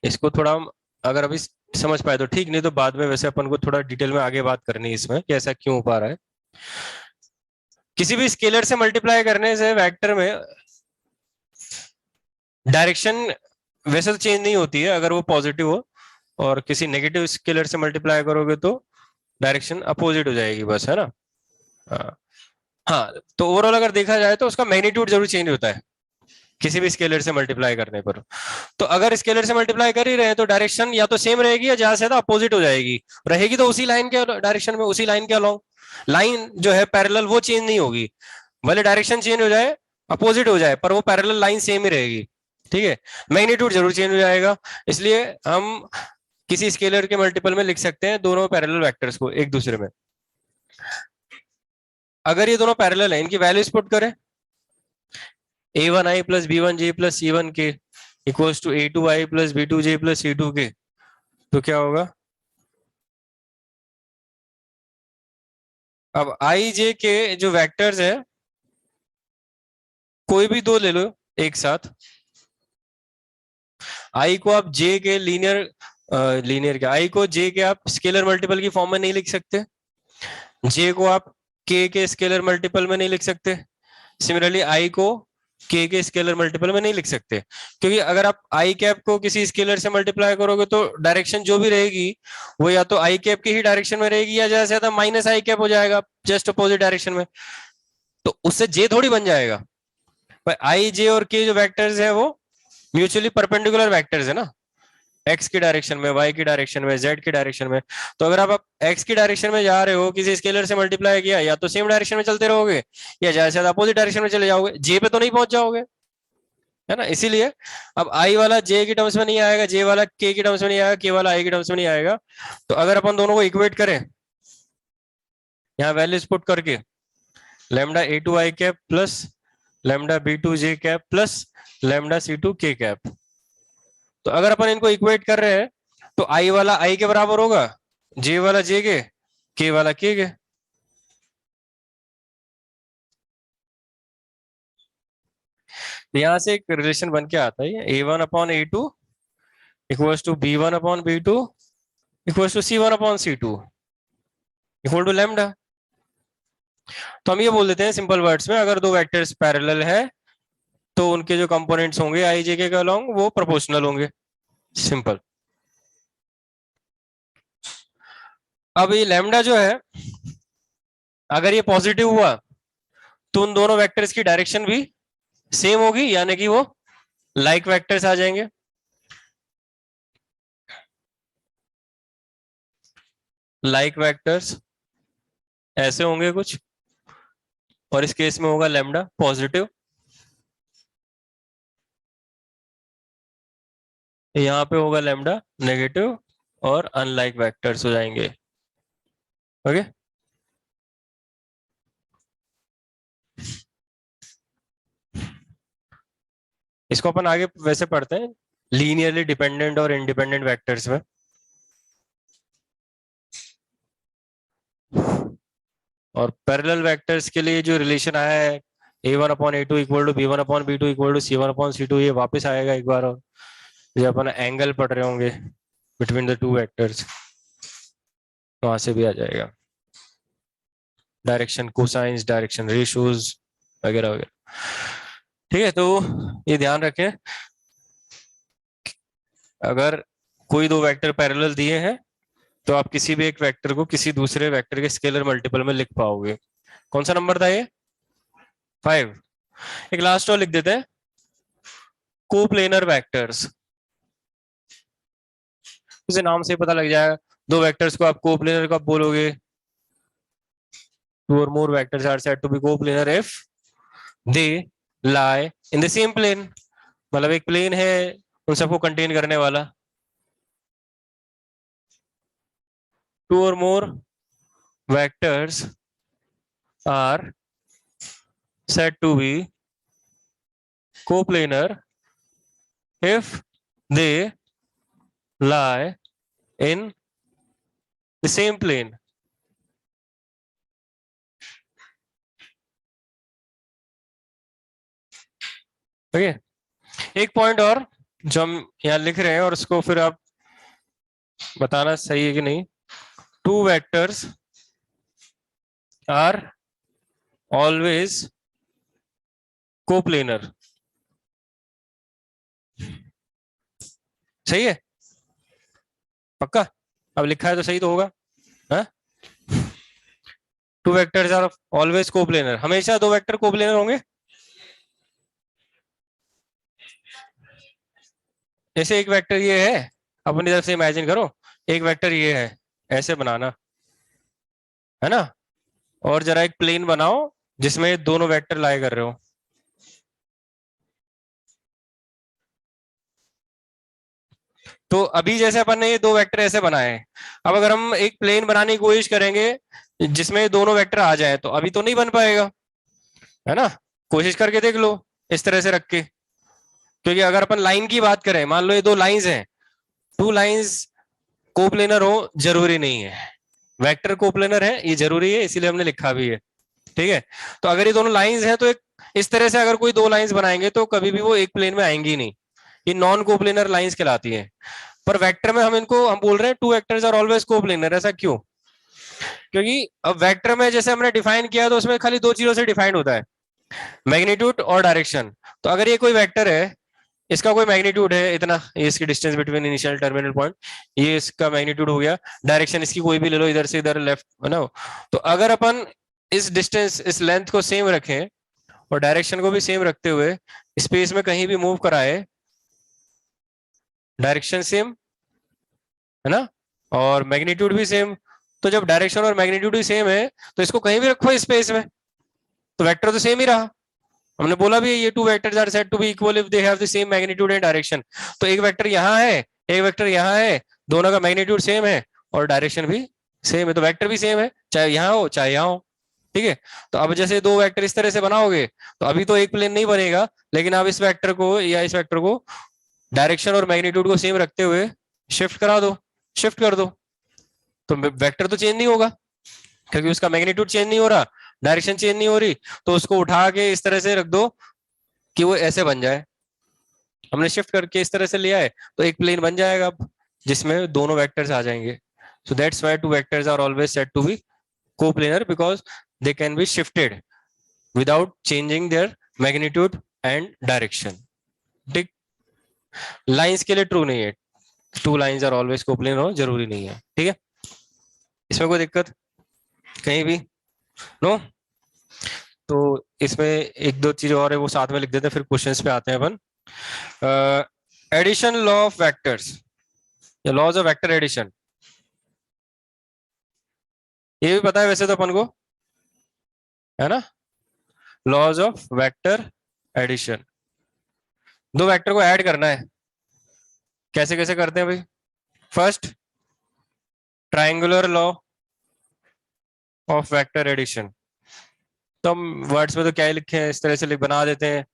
इसको थोड़ा हम अगर अभी समझ पाए तो ठीक, नहीं तो बाद में वैसे अपन को थोड़ा डिटेल में आगे बात करनी है इसमें कि ऐसा क्यों हो पा रहा है। किसी भी स्केलर से मल्टीप्लाई करने से वेक्टर में डायरेक्शन वैसे तो चेंज नहीं होती है अगर वो पॉजिटिव हो, और किसी नेगेटिव स्केलर से मल्टीप्लाई करोगे तो डायरेक्शन अपोजिट हो जाएगी, बस, है ना। हाँ, तो ओवरऑल अगर देखा जाए तो उसका मैग्नीट्यूड जरूर चेंज होता है किसी भी स्केलर से मल्टीप्लाई करने पर। तो अगर स्केलर से मल्टीप्लाई कर ही रहे हैं तो डायरेक्शन या तो सेम रहेगी या ज्यादा से ज्यादा अपोजिट हो जाएगी, रहेगी तो उसी लाइन के डायरेक्शन में, उसी लाइन के अलोंग। लाइन जो है पैरेलल वो चेंज नहीं होगी, भले डायरेक्शन चेंज हो जाए, अपोजिट हो जाए, पर वो पैरेलल लाइन सेम ही रहेगी। ठीक है, मैग्नीट्यूड जरूर चेंज हो जाएगा, इसलिए हम किसी स्केलर के मल्टीपल में लिख सकते हैं दोनों पैरेलल वेक्टर्स को एक दूसरे में। अगर ये दोनों पैरेलल है, इनकी वैल्यूज पुट करें, a1i plus b1j plus c1k equals to a2i plus b2j plus c2k, तो क्या होगा? अब i j के जो वेक्टर्स है कोई भी दो ले लो एक साथ, i को आप j के लीनियर के i को j के आप स्केलर मल्टीपल की फॉर्म में नहीं लिख सकते, j को आप k के स्केलर मल्टीपल में नहीं लिख सकते, सिमिलरली i को k के स्केलर मल्टीपल में नहीं लिख सकते, क्योंकि अगर आप i कैप को किसी स्केलर से मल्टीप्लाई करोगे तो डायरेक्शन जो भी रहेगी वो या तो i कैप की ही डायरेक्शन में रहेगी या ज्यादा से ज्यादा माइनस i कैप हो जाएगा जस्ट अपोजिट डायरेक्शन में, तो उससे j थोड़ी बन जाएगा। पर i j और k जो वेक्टर्स है वो म्यूचुअली परपेंडिकुलर वेक्टर्स है ना, x की डायरेक्शन में, y की डायरेक्शन में, z की डायरेक्शन में। तो अगर आप x की डायरेक्शन में जा रहे हो, किसी स्केलर से मल्टीप्लाई किया, या तो सेम डायरेक्शन में चलते रहोगे या ज्यादा से ज्यादा अपोजिट डायरेक्शन में चले जाओगे, j पे तो नहीं पहुंच जाओगे। है ना, इसीलिए अब आई वाला जे के टर्म्स में नहीं आएगा, जे वाला के के टर्म्स में नहीं आएगा, के वाला आई के टर्म्स में नहीं आएगा। तो अगर अपन दोनों को इक्वेट करें यहाँ वैल्यूज पुट करके, lambda A two I cap plus lambda B two J cap plus lambda C two K cap, तो अगर अपन इनको इक्वेट कर रहे हैं तो आई वाला आई के बराबर होगा, जे वाला जे के वाला के। तो यहां से एक रिलेशन बन के आता है, A one upon A two equals to B one upon B two equals to C one upon C two equal to lambda. तो हम ये बोल देते हैं सिंपल वर्ड्स में, अगर दो वेक्टर्स पैरेलल है तो उनके जो कंपोनेंट्स होंगे आई जे के अलोंग वो प्रोपोर्शनल होंगे, सिंपल। अब ये लैम्डा जो है अगर ये पॉजिटिव हुआ तो उन दोनों वेक्टर्स की डायरेक्शन भी सेम होगी, यानी कि वो लाइक वेक्टर्स आ जाएंगे। लाइक वेक्टर्स ऐसे होंगे कुछ, और इस केस में होगा लैम्डा पॉजिटिव, यहाँ पे होगा लैम्डा नेगेटिव, और अनलाइक वेक्टर्स हो जाएंगे। ओके, इसको अपन आगे वैसे पढ़ते हैं लीनियरली डिपेंडेंट और इंडिपेंडेंट वेक्टर्स में। और पैरेलल वेक्टर्स के लिए जो रिलेशन आया है A one upon A two equal to B one upon B two equal to C one upon C two, ये वापस आएगा एक बार, और जब अपन एंगल पढ़ रहे होंगे बिटवीन द टू वेक्टर्स तो वहां से भी आ जाएगा, डायरेक्शन कोसाइंस, डायरेक्शन रेशियोज वगैरह वगैरह। ठीक है, तो ये ध्यान रखें, अगर कोई दो वेक्टर पैरेलल दिए हैं तो आप किसी भी एक वेक्टर को किसी दूसरे वेक्टर के स्केलर मल्टीपल में लिख पाओगे। कौन सा नंबर था ये? 5। एक लास्ट और लिख देते हैं, कोप्लेनर वेक्टर्स, उसे नाम से पता लग जाएगा। दो वेक्टर्स को आप कोप्लेनर कब बोलोगे? Two or more vectors are said to be coplanar if they lie in the same plane, मतलब एक प्लेन है उन सबको कंटेन करने वाला। To or more vectors are said to be coplanar if they lie in the same plane। Okay, एक पॉइंट और जो हम यहाँ लिख रहे हैं और उसको फिर आप बताना सही है कि नहीं। Two vectors are always coplanar, सही है? पक्का? अब लिखा है तो सही तो होगा। Two vectors are always coplanar, हमेशा दो वेक्टर कोप्लेनर होंगे। जैसे एक वेक्टर ये है, अपनी तरफ से इमेजिन करो, एक वेक्टर ये है, ऐसे बनाना है ना, और जरा एक प्लेन बनाओ जिसमें दोनों वेक्टर लाई कर रहे हो। तो अभी जैसे अपन ने ये दो वेक्टर ऐसे बनाए हैं, अब अगर हम एक प्लेन बनाने की कोशिश करेंगे जिसमें दोनों वेक्टर आ जाए तो अभी तो नहीं बन पाएगा, है ना। कोशिश करके देख लो इस तरह से रख के, क्योंकि अगर अपन लाइन की बात करें, मान लो ये दो लाइंस हैं, टू लाइंस कोप्लेनर हो जरूरी नहीं है, वेक्टर कोप्लेनर है ये जरूरी है, इसीलिए हमने लिखा भी है। ठीक है, तो अगर ये दोनों लाइंस हैं तो एक इस तरह से अगर कोई दो लाइंस बनाएंगे तो कभी भी वो एक प्लेन में आएंगी नहीं, ये नॉन कोप्लेनर लाइंस कहलाती है। पर वेक्टर में हम बोल रहे हैं two vectors are always coplanar, ऐसा क्यों? क्योंकि अब वेक्टर में जैसे हमने डिफाइन किया तो उसमें खाली दो चीजों से डिफाइंड होता है, मैग्नीट्यूड और डायरेक्शन। तो अगर ये कोई वेक्टर है, इसका कोई मैग्नीट्यूड है इतना, ये इसकी distance between initial terminal point, ये इसका मैग्नीट्यूड हो गया, डायरेक्शन इसकी कोई भी ले लो, इधर से इधर लेफ्ट, है ना। तो अगर अपन इस डिस्टेंस इस लेंथ को सेम रखें और डायरेक्शन को भी सेम रखते हुए स्पेस में कहीं भी मूव कराए, डायरेक्शन सेम है ना, और मैग्नीट्यूड भी सेम, तो जब डायरेक्शन और मैग्नीट्यूड भी सेम है तो इसको कहीं भी रखो स्पेस में तो वेक्टर तो सेम ही रहा। हमने बोला भी ये two vectors are said to be equal if they have the same magnitude and direction. तो एक वेक्टर यहाँ है, एक वेक्टर यहाँ है, दोनों का मैग्नीट्यूड सेम है और डायरेक्शन भी सेम है, तो वेक्टर भी सेम है, चाहे यहाँ हो चाहे यहाँ हो। ठीक है, तो अब जैसे दो वेक्टर इस तरह से बनाओगे तो अभी तो एक प्लेन नहीं बनेगा, लेकिन आप इस वेक्टर को या इस वेक्टर को डायरेक्शन और मैग्नीट्यूड को सेम रखते हुए शिफ्ट करा दो, शिफ्ट कर दो, तो वेक्टर तो चेंज नहीं होगा क्योंकि उसका मैग्नीट्यूड चेंज नहीं हो रहा, डायरेक्शन चेंज नहीं हो रही, तो उसको उठा के इस तरह से रख दो कि वो ऐसे बन जाए। हमने शिफ्ट करके इस तरह से लिया है तो एक प्लेन बन जाएगा अब, जिसमें दोनों वेक्टर्स आ जाएंगे। So that's why two vectors are always said to be coplanar because they can be shifted without changing their magnitude and direction. ठीक, लाइंस के लिए ट्रू नहीं है, two lines are always coplanar हो जरूरी नहीं है। ठीक है, इसमें कोई दिक्कत कहीं भी? नो? तो इसमें एक दो चीज और है वो साथ में लिख देते हैं, फिर क्वेश्चंस पे आते हैं अपन। एडिशन लॉ ऑफ वेक्टर्स या लॉज ऑफ वेक्टर एडिशन, ये भी पता है वैसे तो अपन को, है ना? लॉज ऑफ वेक्टर एडिशन, दो वेक्टर को ऐड करना है, कैसे कैसे करते हैं भाई? First, triangular law of vector addition. तो हम वर्ड्स में तो क्या ही लिखे हैं, इस तरह से लिख बना देते हैं,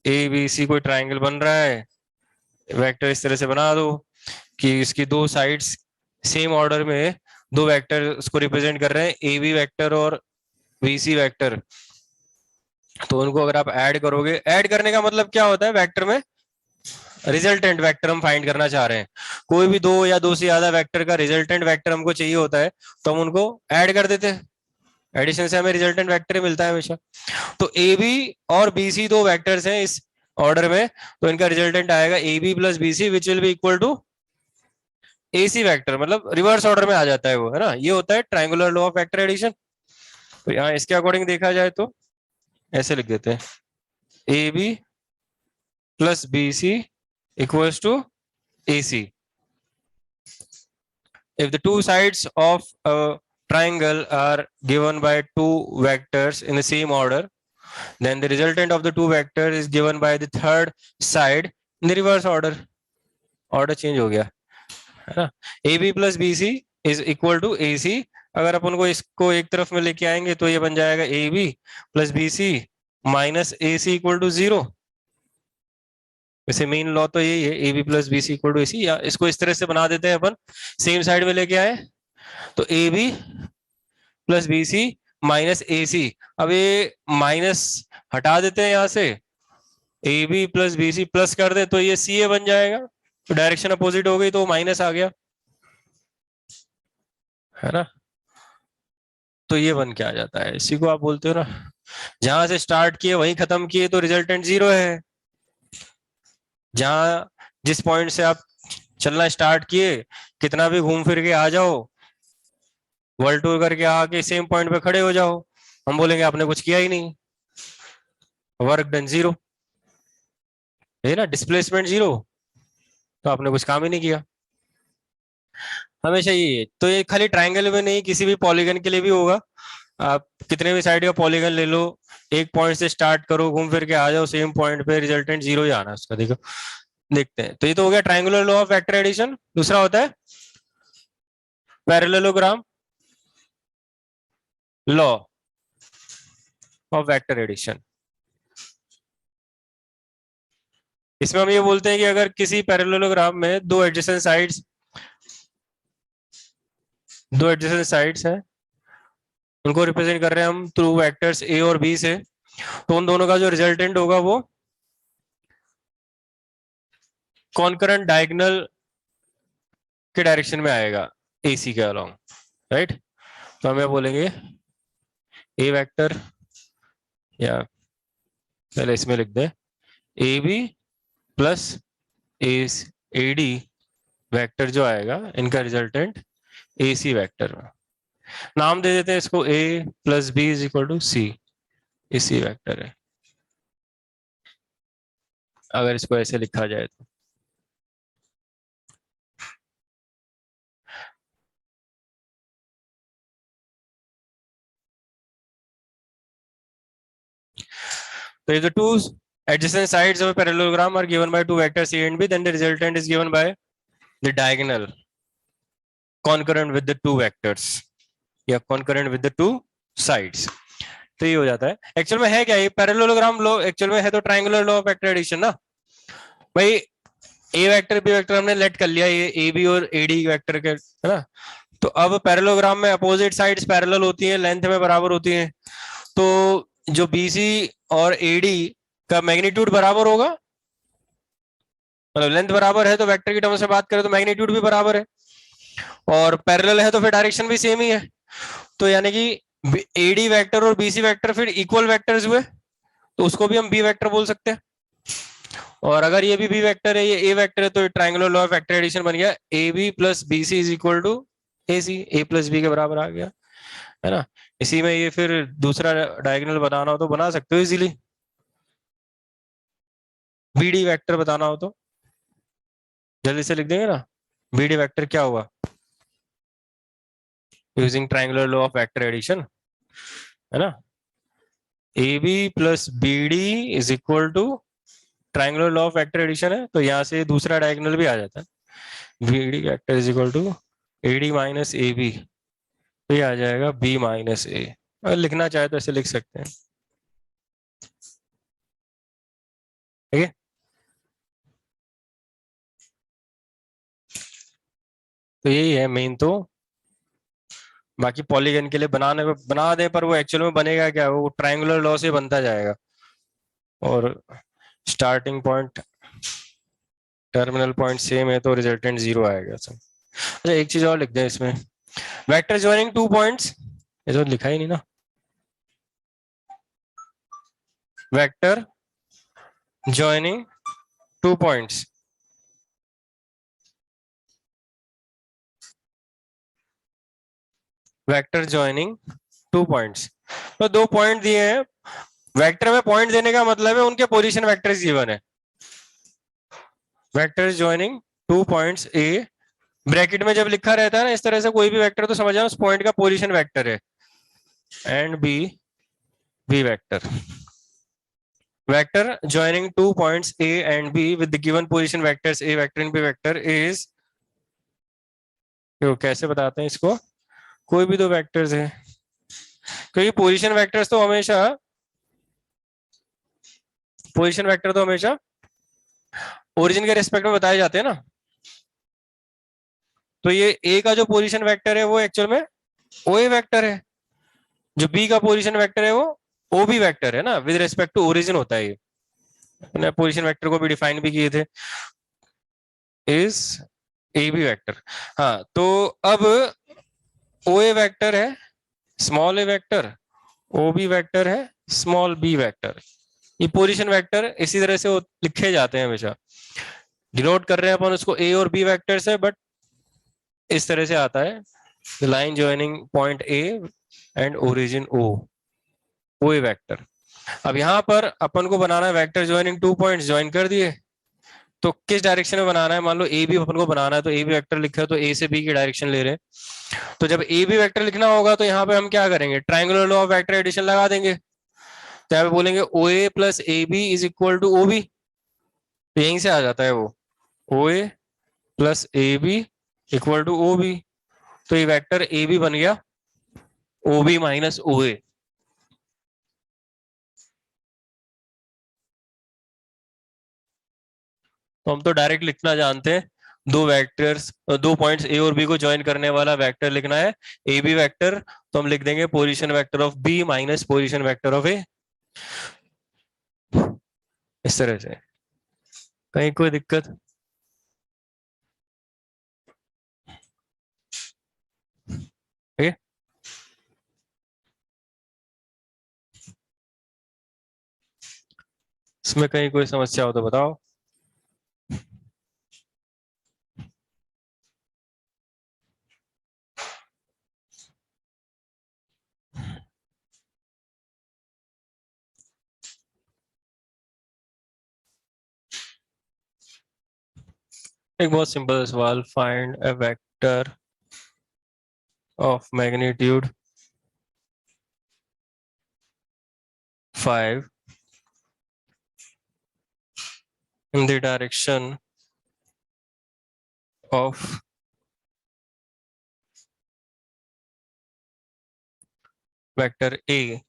ए बी सी कोई ट्राइंगल बन रहा है, वेक्टर इस तरह से बना दो कि इसकी दो साइड्स सेम ऑर्डर में दो वेक्टर उसको रिप्रेजेंट कर रहे हैं, ए बी वेक्टर और बी सी वेक्टर। तो उनको अगर आप ऐड करोगे, ऐड करने का मतलब क्या होता है, वेक्टर में रिजल्टेंट वेक्टर हम फाइंड करना चाह रहे हैं, कोई भी दो या दो से ज्यादा वेक्टर का रिजल्टेंट वेक्टर हमको चाहिए होता है, तो हम उनको ऐड कर देते हैं, एडिशन से हमें रिजल्टेंट वेक्टर ही मिलता है हमेशा। तो ए बी और बी सी दो वेक्टर्स हैं इस ऑर्डर में, तो इनका रिजल्टेंट आएगा A B plus B C which will be equal to A C vector, मतलब रिवर्स ऑर्डर में आ जाता है वो, है ना? ये होता है triangular law of vector addition. तो यहाँ इसके अकॉर्डिंग देखा जाए तो ऐसे लिख देते हैं, A B plus B C equals to A C. If the two sides of a triangle are given by two vectors in the same order, then the resultant of the two vectors is given by the third side in the reverse order. Order change हो गया, है ना? AB plus BC is equal to AC। अगर अपन को इसको एक तरफ में लेके आएंगे तो ये बन जाएगा AB plus BC minus AC equal to 0। वैसे मेन लॉ तो यही है, AB plus BC equal to AC, या इसको इस तरह से बना देते हैं अपन, सेम साइड में लेके आए तो AB plus B C minus A C. अब ये माइनस हटा देते हैं यहां से, A B plus B C plus कर दे तो ये सी ए बन जाएगा, तो डायरेक्शन अपोजिट हो गई तो माइनस आ गया, है ना? तो ये बन के आ जाता है, इसी को आप बोलते हो ना, जहां से स्टार्ट किए वहीं खत्म किए तो रिजल्टेंट 0 है। जहां जिस पॉइंट से आप चलना स्टार्ट किए, कितना भी घूम फिर के आ जाओ, वर्ल्ड टूर करके आके सेम पॉइंट पे खड़े हो जाओ, हम बोलेंगे आपने कुछ किया ही नहीं, वर्क डन 0 है ना, डिस्प्लेसमेंट 0, तो आपने कुछ काम ही नहीं किया। हमेशा ये तो ये खाली ट्राइंगल में नहीं, किसी भी पॉलीगन के लिए भी होगा। आप कितने भी साइड का पॉलीगन ले लो, एक पॉइंट से स्टार्ट करो, घूम फिर के आ जाओ सेम पॉइंट पे, रिजल्टेंट 0 ही आना है उसका। देखो, देखते हैं, तो ये तो हो गया triangular law of vector addition. दूसरा होता है parallelogram law of vector addition. इसमें हम ये बोलते हैं कि अगर किसी पैरेललोग्राम में दो एडजेसेंट साइड्स है, उनको रिप्रेजेंट कर रहे हैं हम थ्रू वेक्टर्स ए और बी से, तो उन दोनों का जो रिजल्टेंट होगा वो कॉन्करेंट डायगोनल के डायरेक्शन में आएगा, एसी के अलोंग, राइट? तो हम बोलेंगे ए वेक्टर, या पहले इसमें लिख दे A B plus A D vector जो आएगा, इनका रिजल्टेंट ए सी वेक्टर में, नाम दे देते हैं इसको A plus B is equal to C, इसी वेक्टर है अगर इसको ऐसे लिखा जाए तो। So if the two adjacent sides of a parallelogram are given by two vectors A and B, then the resultant is given by the diagonal concurrent with the two vectors या concurrent with the two sides. तो ये हो जाता है. एक्चुअल में है क्या ये पैरेललोग्राम लॉ? एक्चुअल में है तो triangular law of vector addition ना भाई. ए वेक्टर बी वेक्टर हमने लेट कर लिया, ये ए बी और ए डी वेक्टर के, है ना. तो अब पैरेललोग्राम में अपोजिट साइड्स पैरेलल होती हैं, लेंथ में बराबर होती हैं, तो जो बीसी और एडी का मैग्नीट्यूड बराबर होगा, मतलब लेंथ बराबर है तो वेक्टर की टर्म से बात करें तो मैग्नीट्यूड भी बराबर है, और पैरेलल है तो फिर डायरेक्शन भी सेम ही है. तो यानी कि एडी वेक्टर और बीसी वेक्टर फिर इक्वल वेक्टर्स हुए, तो उसको भी हम बी वेक्टर बोल सकते हैं. और अगर ये भी बी वेक्टर है, ये ए वेक्टर है, तो triangular law of vector addition बन गया A B plus B C is equal to A C, A plus B के बराबर आ गया, है ना. इसी में ये फिर दूसरा डायगोनल बनाना हो तो बना सकते हो इजीली. बीडी वेक्टर बताना हो तो जल्दी से लिख देंगे ना. बीडी वेक्टर क्या हुआ using triangular law of vector addition, है ना. A B plus B D is equal to triangular law of vector addition है, तो यहाँ से दूसरा डायगोनल भी आ जाता है. B D vector is equal to A D minus A B, तो ये आ जाएगा बी माइनस ए. अगर लिखना चाहे तो ऐसे लिख सकते हैं, ठीक है. तो यही है मेन. तो बाकी पॉलीगन के लिए बना दे, पर वो एक्चुअल में बनेगा क्या, वो ट्रायंगुलर लॉ से बनता जाएगा, और starting point terminal point same है तो रिजल्टेंट 0 आएगा. अच्छा एक चीज और लिख दें इसमें, वेक्टर जॉइनिंग टू पॉइंट्स, ये तो लिखा ही नहीं ना. Vector joining two points, vector joining two points, तो दो पॉइंट दिए हैं. वेक्टर में पॉइंट देने का मतलब है उनके पोजीशन वेक्टर्स गिवन है. वेक्टर जॉइनिंग टू पॉइंट्स ए, ब्रैकेट में जब लिखा रहता है ना इस तरह से कोई भी वेक्टर, तो समझ जाओ उस पॉइंट का पोजीशन वेक्टर है. And B B vector, vector joining two points A and B with the given position vectors A vector and B vector is, कैसे बताते हैं इसको, कोई भी दो वेक्टर्स है, क्योंकि पोजीशन वेक्टर तो हमेशा ओरिजिन के रिस्पेक्ट में बताए जाते हैं ना. तो ये ए का जो पोजीशन वेक्टर है वो एक्चुअल में ओ ए वेक्टर है, जो बी का पोजीशन वेक्टर है वो ओ बी वेक्टर है ना, विद रिस्पेक्ट टू ओरिजिन होता है. ये पोजीशन वेक्टर को भी डिफाइन भी किए थे, इज ए बी वेक्टर. हाँ तो अब ओ ए वेक्टर है स्मॉल ए वेक्टर, ओ बी वेक्टर है स्मॉल बी वेक्टर. ये पोजीशन वेक्टर इसी तरह से लिखे जाते हैं हमेशा. डिनोट कर रहे हैं अपन उसको ए और बी वेक्टर से, बट इस तरह से आता है line joining point A and origin O, O A vector. अब यहाँ पर अपन को बनाना है vector joining two points, join कर दिए, तो किस डायरेक्शन में बनाना है. मान लो ए बी अपन को बनाना है, तो ए बी वेक्टर लिखा है तो ए से बी की डायरेक्शन ले रहे हैं. तो जब ए बी वेक्टर लिखना होगा तो यहाँ पे हम क्या करेंगे, triangular law of vector addition लगा देंगे. तो यहाँ पे बोलेंगे O A plus A B is equal to O B, तो यहीं से आ जाता है वो O A plus A B equal to O B. तो ये वेक्टर ए बी बन गया ओ बी माइनस ओ ए. तो हम तो डायरेक्ट लिखना जानते हैं, दो वेक्टर्स, दो पॉइंट्स ए और बी को ज्वाइन करने वाला वेक्टर लिखना है ए बी वेक्टर, तो हम लिख देंगे position vector of B minus position vector of A, इस तरह से. कहीं कोई दिक्कत? ठीक है. इसमें कहीं कोई समस्या हो तो बताओ. एक बहुत सिंपल सवाल, find a vector of magnitude 5 in the direction of vector A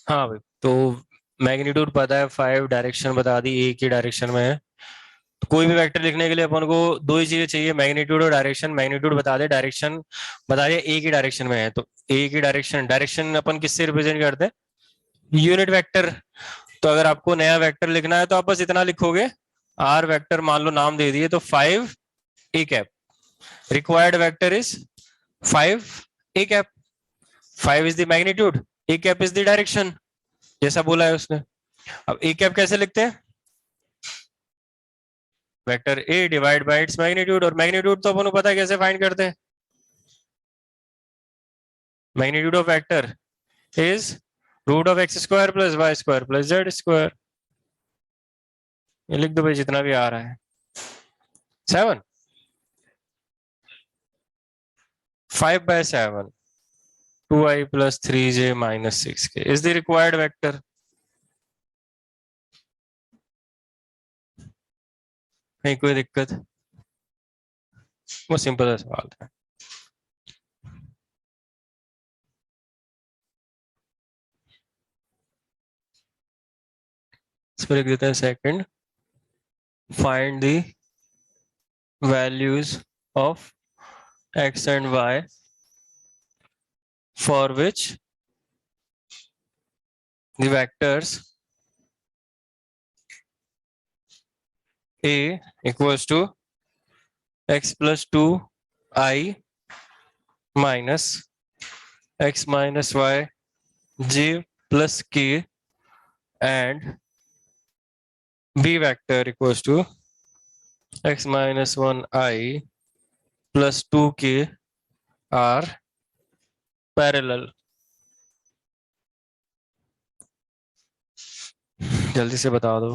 हाँ भाई, तो मैग्नीट्यूड पता है, 5 डायरेक्शन बता दी, एक ही डायरेक्शन में है। तो कोई भी वेक्टर लिखने के लिए अपन को दो ही चीजें चाहिए, मैग्नीट्यूड और डायरेक्शन। मैग्नीट्यूड बता दे, डायरेक्शन बता दे, एक ही डायरेक्शन में है। तो एक ही डायरेक्शन, डायरेक्शन अपन किससे रिप्रेजेंट करते हैं? Unit vector. तो अगर आपको नया वेक्टर लिखना है तो आप बस इतना लिखोगे, आर वेक्टर मान लो नाम दे दिए, तो 5 A cap. Required vector is 5 A cap. 5 is the magnitude, A cap is the direction, जैसा बोला है उसने। अब ए कैप कैसे लिखते हैं? Vector A divide by its magnitude. और मैग्नीट्यूड तो अपन को पता है कैसे फाइंड करते हैं। Magnitude of vector is root of X square plus Y square plus Z square. ये लिख दो भाई जितना भी आ रहा है। 7, 5/7, 2i plus 3j minus 6k is the required vector. नहीं कोई दिक्कत, वो सिंपल सा सवाल था। इस पर लिख देते हैं second, find the values of x and y for which the vectors a equals to x plus 2i minus x minus y j plus k and b vector equals to x minus 1i plus 2k are parallel. जल्दी से बता दो।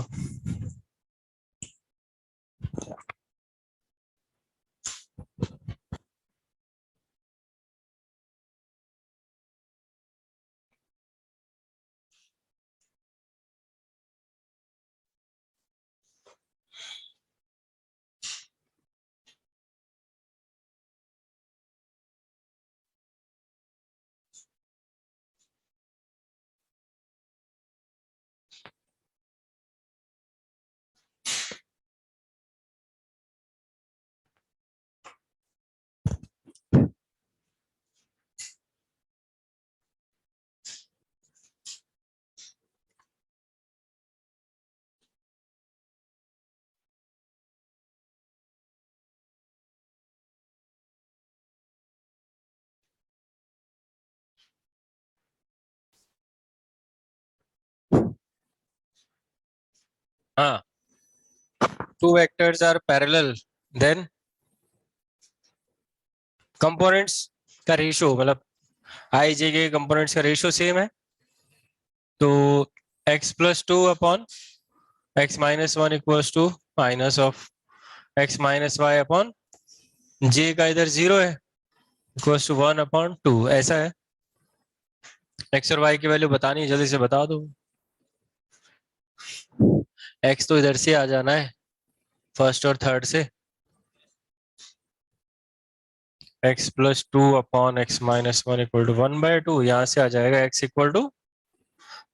हाँ, two vectors are parallel, then components का रेशियो, मतलब आई जे के कंपोनेंट्स का रेशियो सेम है। तो x plus 2 upon x minus 1 equals to minus of x minus Y upon j का इधर 0 है, इक्वल्स टू 1 अपॉन 2, ऐसा है। x और y की वैल्यू बतानी है, जल्दी से बता दो। x तो इधर से आ जाना है, फर्स्ट और थर्ड से। x plus 2 upon x minus 1 equal to 1/2, यहाँ से आ जाएगा x equal to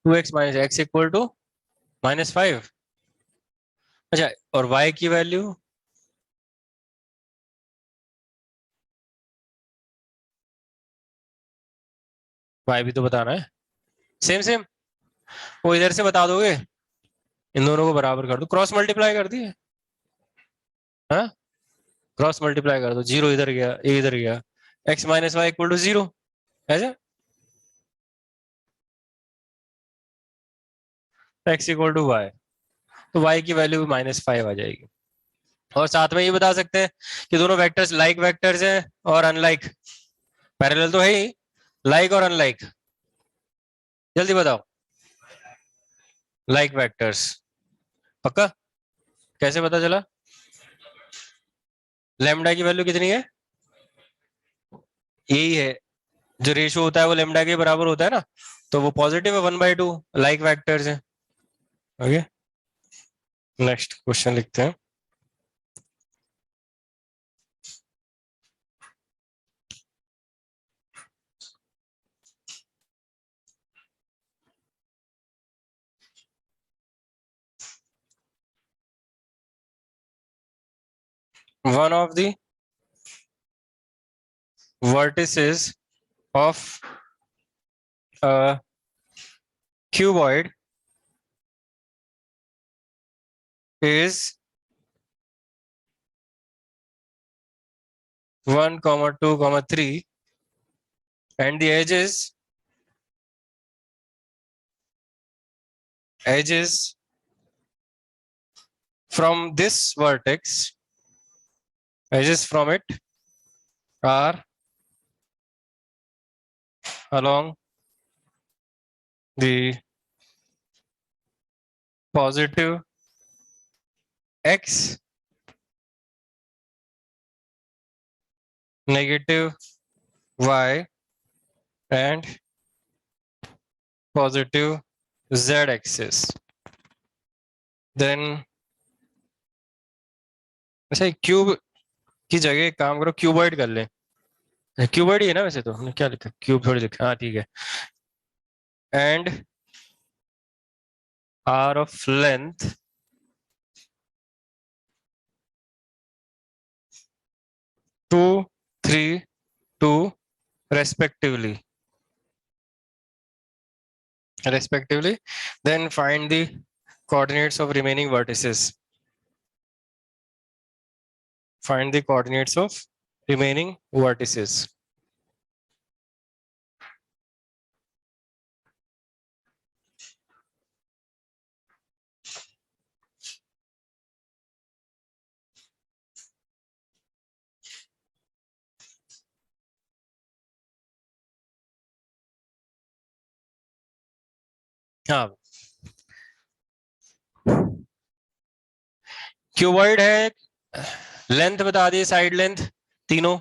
2x minus x equal to -5। अच्छा, और y की वैल्यू y भी तो बताना है, सेम सेम। वो इधर से बता दोगे, इन दोनों को बराबर कर दो, क्रॉस मल्टीप्लाई कर दिए। हाँ, क्रॉस मल्टीप्लाई कर दो, 0 इधर गया, ए इधर गया, x minus Y equal to 0, ऐसे। एक्स इक्वल टू वाई, तो वाई की वैल्यू -5 आ जाएगी। और साथ में ये बता सकते हैं कि दोनों वेक्टर्स लाइक वेक्टर्स हैं और अनलाइक, पैरेलल तो है ही, लाइक और अनलाइक, जल्दी बताओ। लाइक वेक्टर्स, पक्का? कैसे पता चला? लेमडा की वैल्यू कितनी है? यही है, जो रेशियो होता है वो लेमडा के बराबर होता है ना, तो वो पॉजिटिव है 1/2, लाइक वेक्टर्स है। ओके, नेक्स्ट क्वेश्चन लिखते हैं। One of the vertices of a cuboid is 1, 2, 3, and the edges from this vertex, edges from it are along the positive x, negative y, and positive z axis. Then अच्छा, क्यूब की जगह एक काम करो, क्यूबॉइड कर ले। क्यूबॉइड ही है ना वैसे, तो हमने क्या लिखा, क्यूब थोड़ी लिखा, हाँ ठीक है। And are of length 2, 3, 2 respectively, then find the coordinates of remaining vertices. Find the coordinates of remaining vertices. हाँ, क्यूबॉइड है, लेंथ बता दी, साइड लेंथ तीनों,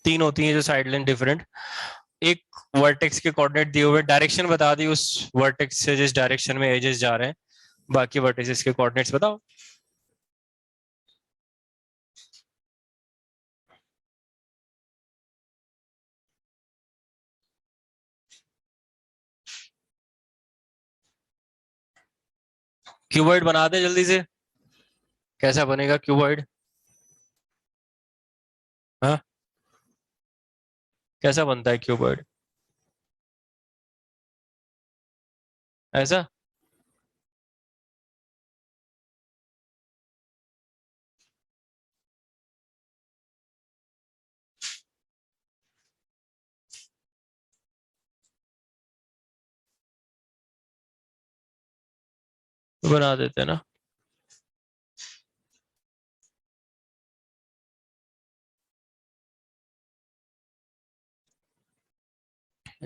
तीन होती हैं जो साइड लेंथ डिफरेंट, एक वर्टेक्स के कोऑर्डिनेट दिए हुए, डायरेक्शन बता दी उस वर्टेक्स से जिस डायरेक्शन में एजेस जा रहे हैं, बाकी वर्टिसेस के कोऑर्डिनेट्स बताओ। क्यूबॉइड बना दे जल्दी से, कैसा बनेगा क्यूबॉइड? हाँ, कैसा बनता है क्यूबॉइड? ऐसा? बना देते हैं ना।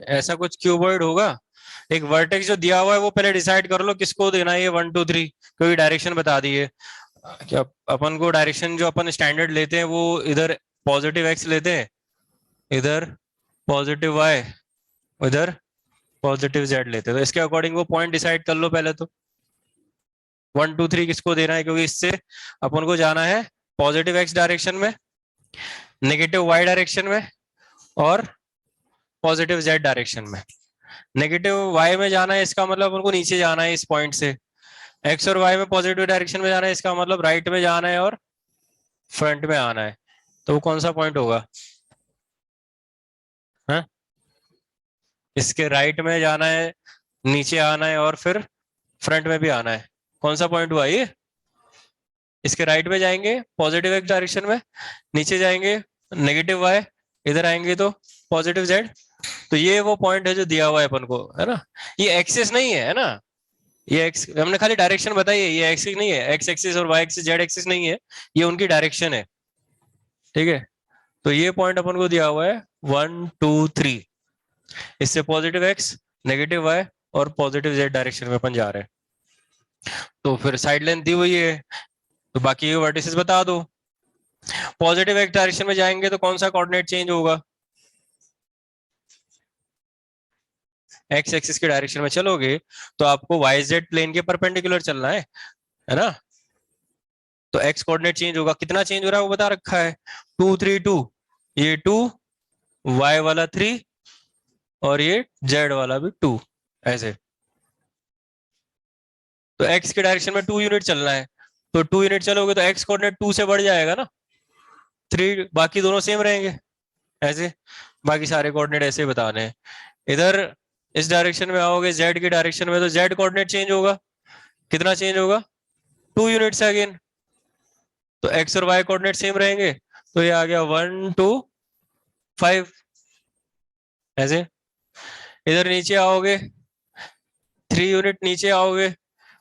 ऐसा कुछ क्यूबॉइड होगा, एक वर्टेक्स जो दिया हुआ है वो पहले डिसाइड कर लो किसको देना है, ये 1, 2, 3, कोई डायरेक्शन बता दिए। क्या अपन को डायरेक्शन जो अपन स्टैंडर्ड लेते हैं वो इधर पॉजिटिव एक्स लेते हैं, इधर पॉजिटिव वाई, इधर पॉजिटिव जेड लेते हैं, तो इसके अकॉर्डिंग वो पॉइंट डिसाइड कर लो पहले तो, 1, 2, 3 किसको देना है, क्योंकि इससे अपन को जाना है पॉजिटिव एक्स डायरेक्शन में, नेगेटिव वाई डायरेक्शन में, और पॉजिटिव जेड डायरेक्शन में। नेगेटिव वाई में जाना है इसका मतलब अपन को नीचे जाना है इस पॉइंट से, एक्स और वाई में पॉजिटिव डायरेक्शन में जाना है इसका मतलब राइट में जाना है और फ्रंट में आना है, तो वो कौन सा पॉइंट होगा? हाँ, इसके राइट में जाना है, नीचे आना है और फिर फ्रंट में भी आना है, कौन सा पॉइंट हुआ ये? इसके राइट में जाएंगे पॉजिटिव एक्स डायरेक्शन में, नीचे जाएंगे नेगेटिव वाई, इधर आएंगे तो पॉजिटिव जेड, तो ये वो पॉइंट है जो दिया हुआ है अपन को, है ना, ये एक्सेस नहीं है ना, ये एक्स, हमने खाली डायरेक्शन बताई है, ये एक्सिस नहीं है, एक्स एक्सिस और वाई एक्सिस जेड एक्सिस नहीं है, ये उनकी डायरेक्शन है। ठीक है, तो ये पॉइंट अपन को दिया हुआ है 1 2 3, इससे पॉजिटिव एक्स नेगेटिव वाई और पॉजिटिव जेड डायरेक्शन में अपन जा रहे हैं। तो फिर साइड लेंथ दी हुई है, तो बाकी ये वर्टिसेस बता दो। पॉजिटिव एक्स डायरेक्शन में जाएंगे तो कौन सा कोऑर्डिनेट चेंज होगा? एक्स एक्सिस की डायरेक्शन में चलोगे तो आपको वाई जेड प्लेन के परपेंडिकुलर चलना है ना। तो एक्स कोऑर्डिनेट चेंज होगा, कितना चेंज हो रहा है वो बता रखा है, 2 3 2, ये 2, वाई वाला 3 और ये जेड वाला भी 2, ऐसे। तो एक्स के डायरेक्शन में 2 यूनिट चलना है, तो 2 यूनिट चलोगे तो एक्स कोऑर्डिनेट 2 से बढ़ जाएगा ना, 3 बाकी दोनों सेम रहेंगे ऐसे। बाकी सारे कोऑर्डिनेट ऐसे ही बताने हैं। इधर इस डायरेक्शन में आओगे जेड की डायरेक्शन में, तो जेड कोऑर्डिनेट चेंज होगा, कितना चेंज होगा? 2 यूनिट्स अगेन। तो एक्स और वाई कोऑर्डिनेट सेम रहेंगे, तो ये आ गया 1 2 5 ऐसे। इधर नीचे आओगे 3 यूनिट नीचे आओगे,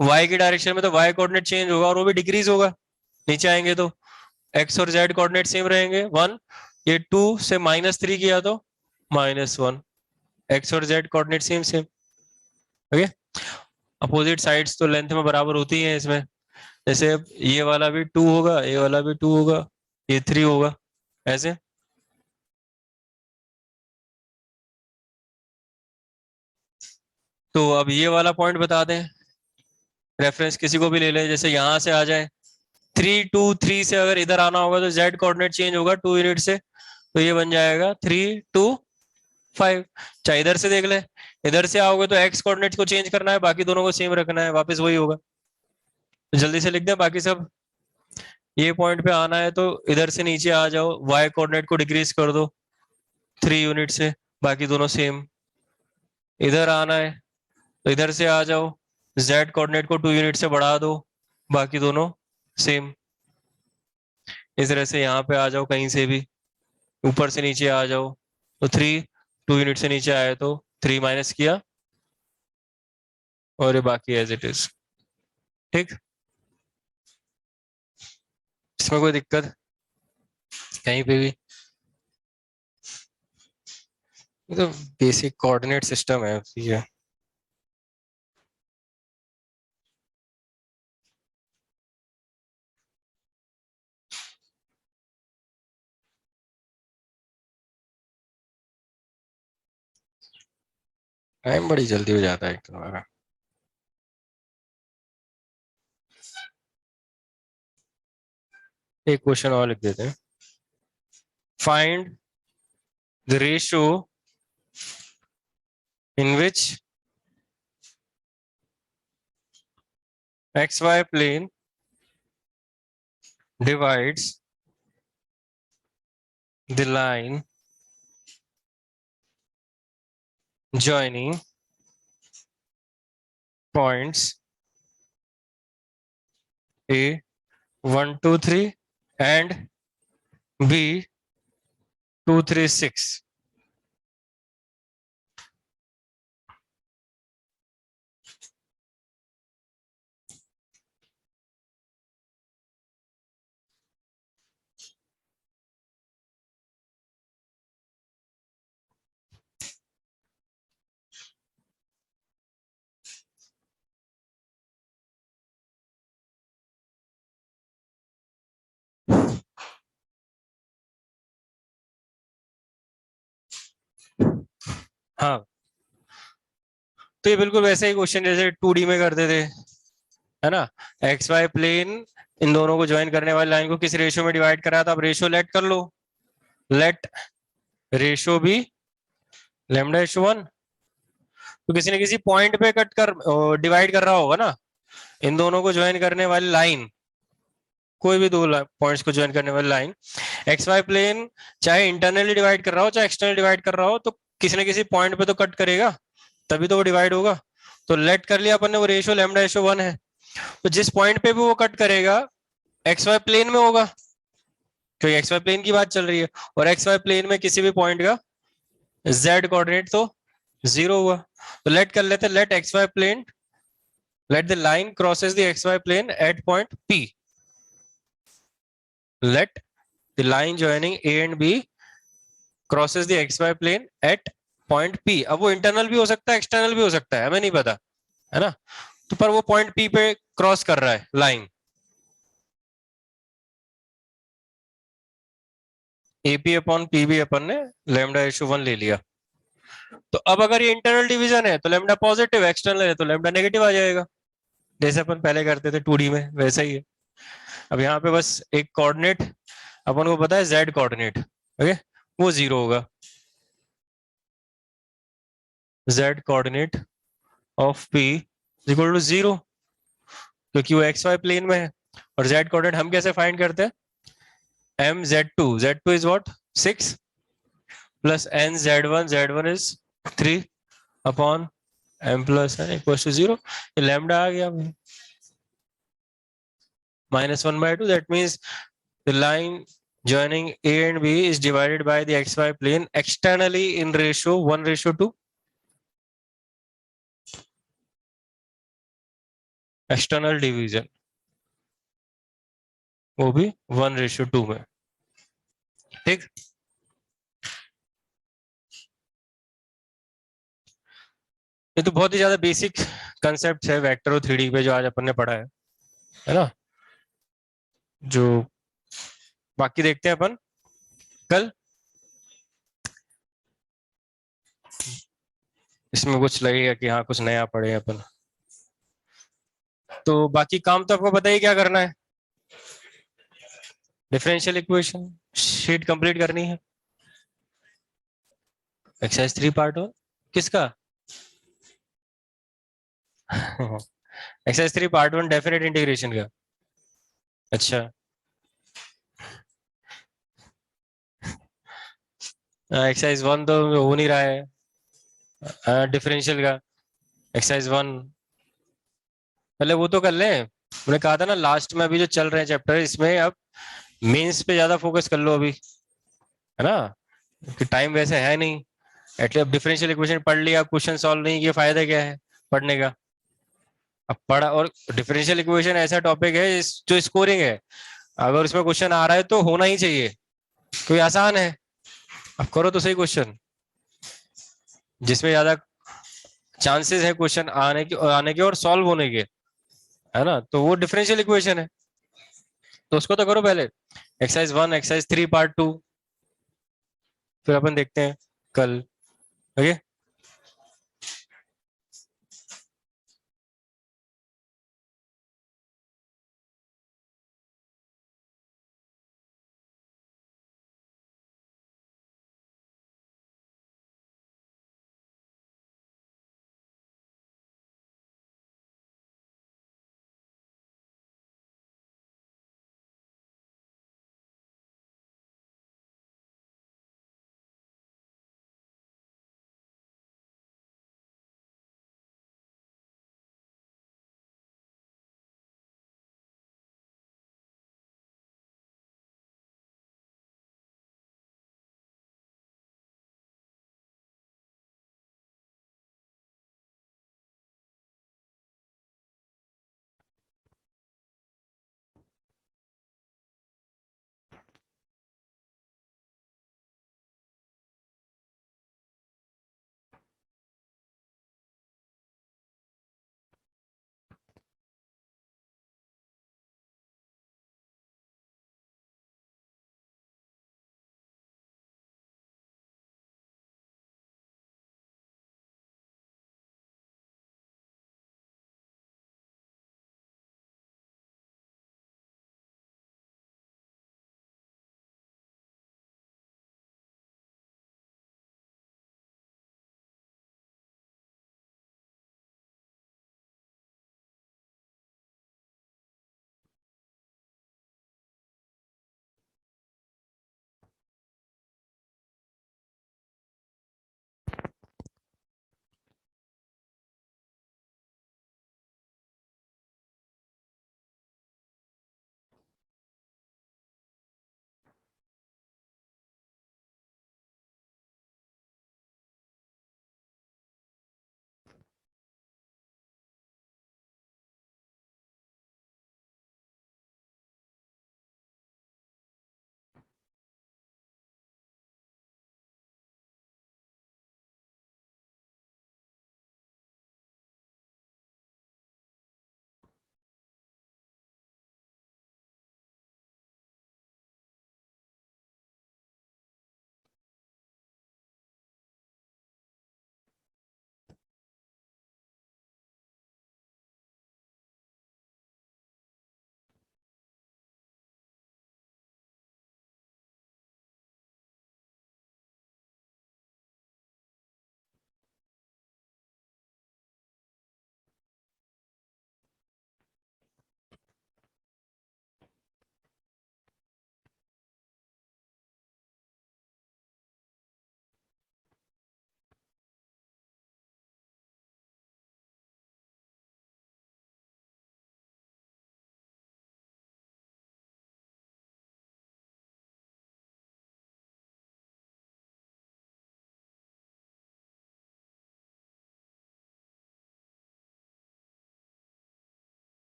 वाई की डायरेक्शन में तो वाई कोऑर्डिनेट चेंज होगा और वो भी डिक्रीज होगा। नीचे आएंगे तो एक्स और जेड कोऑर्डिनेट सेम रहेंगे 1, ये 2 से -3 किया तो -1, एक्स और Z coordinate same same. Okay, opposite sides तो लेंथ में बराबर होती हैं इसमें, जैसे अब ये वाला भी 2 होगा, ये वाला भी 2 होगा, ये 3 होगा ऐसे। तो अब ये वाला पॉइंट बता दें, रेफरेंस किसी को भी ले लें, जैसे यहां से आ जाए 3 2 3 से अगर इधर आना होगा तो जेड कोऑर्डिनेट चेंज होगा 2 यूनिट से, तो ये बन जाएगा 3 2 5। चाहे इधर से देख ले, इधर से आओगे तो एक्स कोऑर्डिनेट को चेंज करना है, बाकी दोनों को सेम रखना है, वापस वही होगा। तो जल्दी से लिख दें बाकी सब। ये पॉइंट पे आना है तो इधर से नीचे आ जाओ, वाई कोऑर्डिनेट को डिक्रीज कर दो 3 यूनिट से, बाकी दोनों सेम। इधर आना है तो इधर से आ जाओ, जेड कोऑर्डिनेट को 2 यूनिट से बढ़ा दो, बाकी दोनों सेम। इस तरह से यहाँ पे आ जाओ कहीं से भी, ऊपर से नीचे आ जाओ तो 3, 2 यूनिट से नीचे आए तो 3 माइनस किया और ये बाकी एज इट इज। ठीक, इसमें कोई दिक्कत कहीं पे भी? ये तो बेसिक कोऑर्डिनेट सिस्टम है, ठीक है। टाइम बड़ी जल्दी हो जाता है एक तो हमारा। एक क्वेश्चन और लिख देते हैं, find the ratio in which xy plane divides the line joining points A 1 2 3 and B 2 3 6. हाँ, तो ये बिल्कुल वैसे ही क्वेश्चन जैसे 2D में करते थे, है ना। एक्स वाई प्लेन इन दोनों को ज्वाइन करने वाली लाइन को किस रेशियो में डिवाइड करा था, अब रेशियो लेट कर लो, लेट रेशियो भी λ/1। तो किसी न किसी पॉइंट पे कट कर डिवाइड कर रहा होगा ना, इन दोनों को ज्वाइन करने वाली लाइन, कोई भी दो पॉइंट्स को ज्वाइन करने वाली लाइन एक्स वाई प्लेन चाहे इंटरनली डिवाइड कर रहा हो चाहे एक्सटर्नल डिवाइड कर रहा हो, तो किसी न किसी पॉइंट पे तो कट करेगा, तभी तो वो डिवाइड होगा। तो लेट कर लिया अपन ने, वो रेशियो λ/1 है, तो जिस पॉइंट पे भी वो कट करेगा एक्स वाई प्लेन में होगा, क्योंकि एक्स वाई प्लेन की बात चल रही है, और एक्स वाई प्लेन में किसी भी पॉइंट का जेड कोऑर्डिनेट तो 0 हुआ। तो लेट कर लेते, let X Y plane let the line crosses the xy plane at point P. Let the line joining A and B crosses the xy plane at point P. अब वो इंटरनल भी हो सकता है, एक्सटर्नल भी हो सकता है, हमें नहीं पता, है ना? तो पर वो पॉइंट P पे क्रॉस कर रहा है लाइन. AP अपॉन PB अपन ने λ/1 ले लिया. तो अब अगर ये इंटरनल डिवीजन है तो लैम्डा पॉजिटिव, एक्सटर्नल है तो लैम्डा नेगेटिव आ जाएगा, जैसे अपन पहले करते थे 2D में, वैसा ही है. अब यहाँ पे बस एक कोऑर्डिनेट अपन को पता है, z कोऑर्डिनेट, ओके, वो 0 होगा. z coordinate of P equal to 0, क्योंकि वो xy प्लेन में है. और z कोऑर्डिनेट हम कैसे फाइंड करते हैं? mz2, z2 is what 6 plus nz1 is 3 upon m plus n equal to 0. ये लैम्डा आ गया -1/2. That means the line joining A and B is divided by the xy plane externally in ratio 1:2. External division वो भी 1:2 में. ठीक, ये तो बहुत ही ज्यादा बेसिक कंसेप्ट है वेक्टर और 3D पे जो आज अपन ने पढ़ा है ना? जो बाकी देखते हैं अपन कल. इसमें कुछ लगेगा कि हाँ कुछ नया पढ़े अपन. तो बाकी काम तो आपको पता ही क्या करना है. डिफरेंशियल इक्वेशन शीट कंप्लीट करनी है. एक्सरसाइज 3 पार्ट 1 किसका? एक्सरसाइज 3 पार्ट 1 डेफिनेट इंटीग्रेशन का. अच्छा, एक्सरसाइज 1 तो हो नहीं रहा है डिफरेंशियल का. एक्सरसाइज 1 पहले वो तो कर ले. मैंने कहा था ना लास्ट में, अभी जो चल रहे हैं चैप्टर इसमें अब मेंस पे ज्यादा फोकस कर लो अभी, है ना? कि टाइम वैसे है नहीं. एटलीस्ट डिफरेंशियल इक्वेशन पढ़ लिया, क्वेश्चन सॉल्व नहीं किया, फायदा क्या है पढ़ने का? अब पढ़ा. और डिफरेंशियल इक्वेशन ऐसा टॉपिक है जो स्कोरिंग है. अगर उसमें क्वेश्चन आ रहा है तो होना ही चाहिए, क्योंकि आसान है. अब करो तो सही क्वेश्चन जिसमें ज्यादा चांसेस है क्वेश्चन आने के और सॉल्व होने के, है ना? तो वो डिफरेंशियल इक्वेशन है, तो उसको तो करो पहले. एक्सरसाइज 1 एक्सरसाइज 3 पार्ट 2 फिर अपन देखते हैं कल. ओके.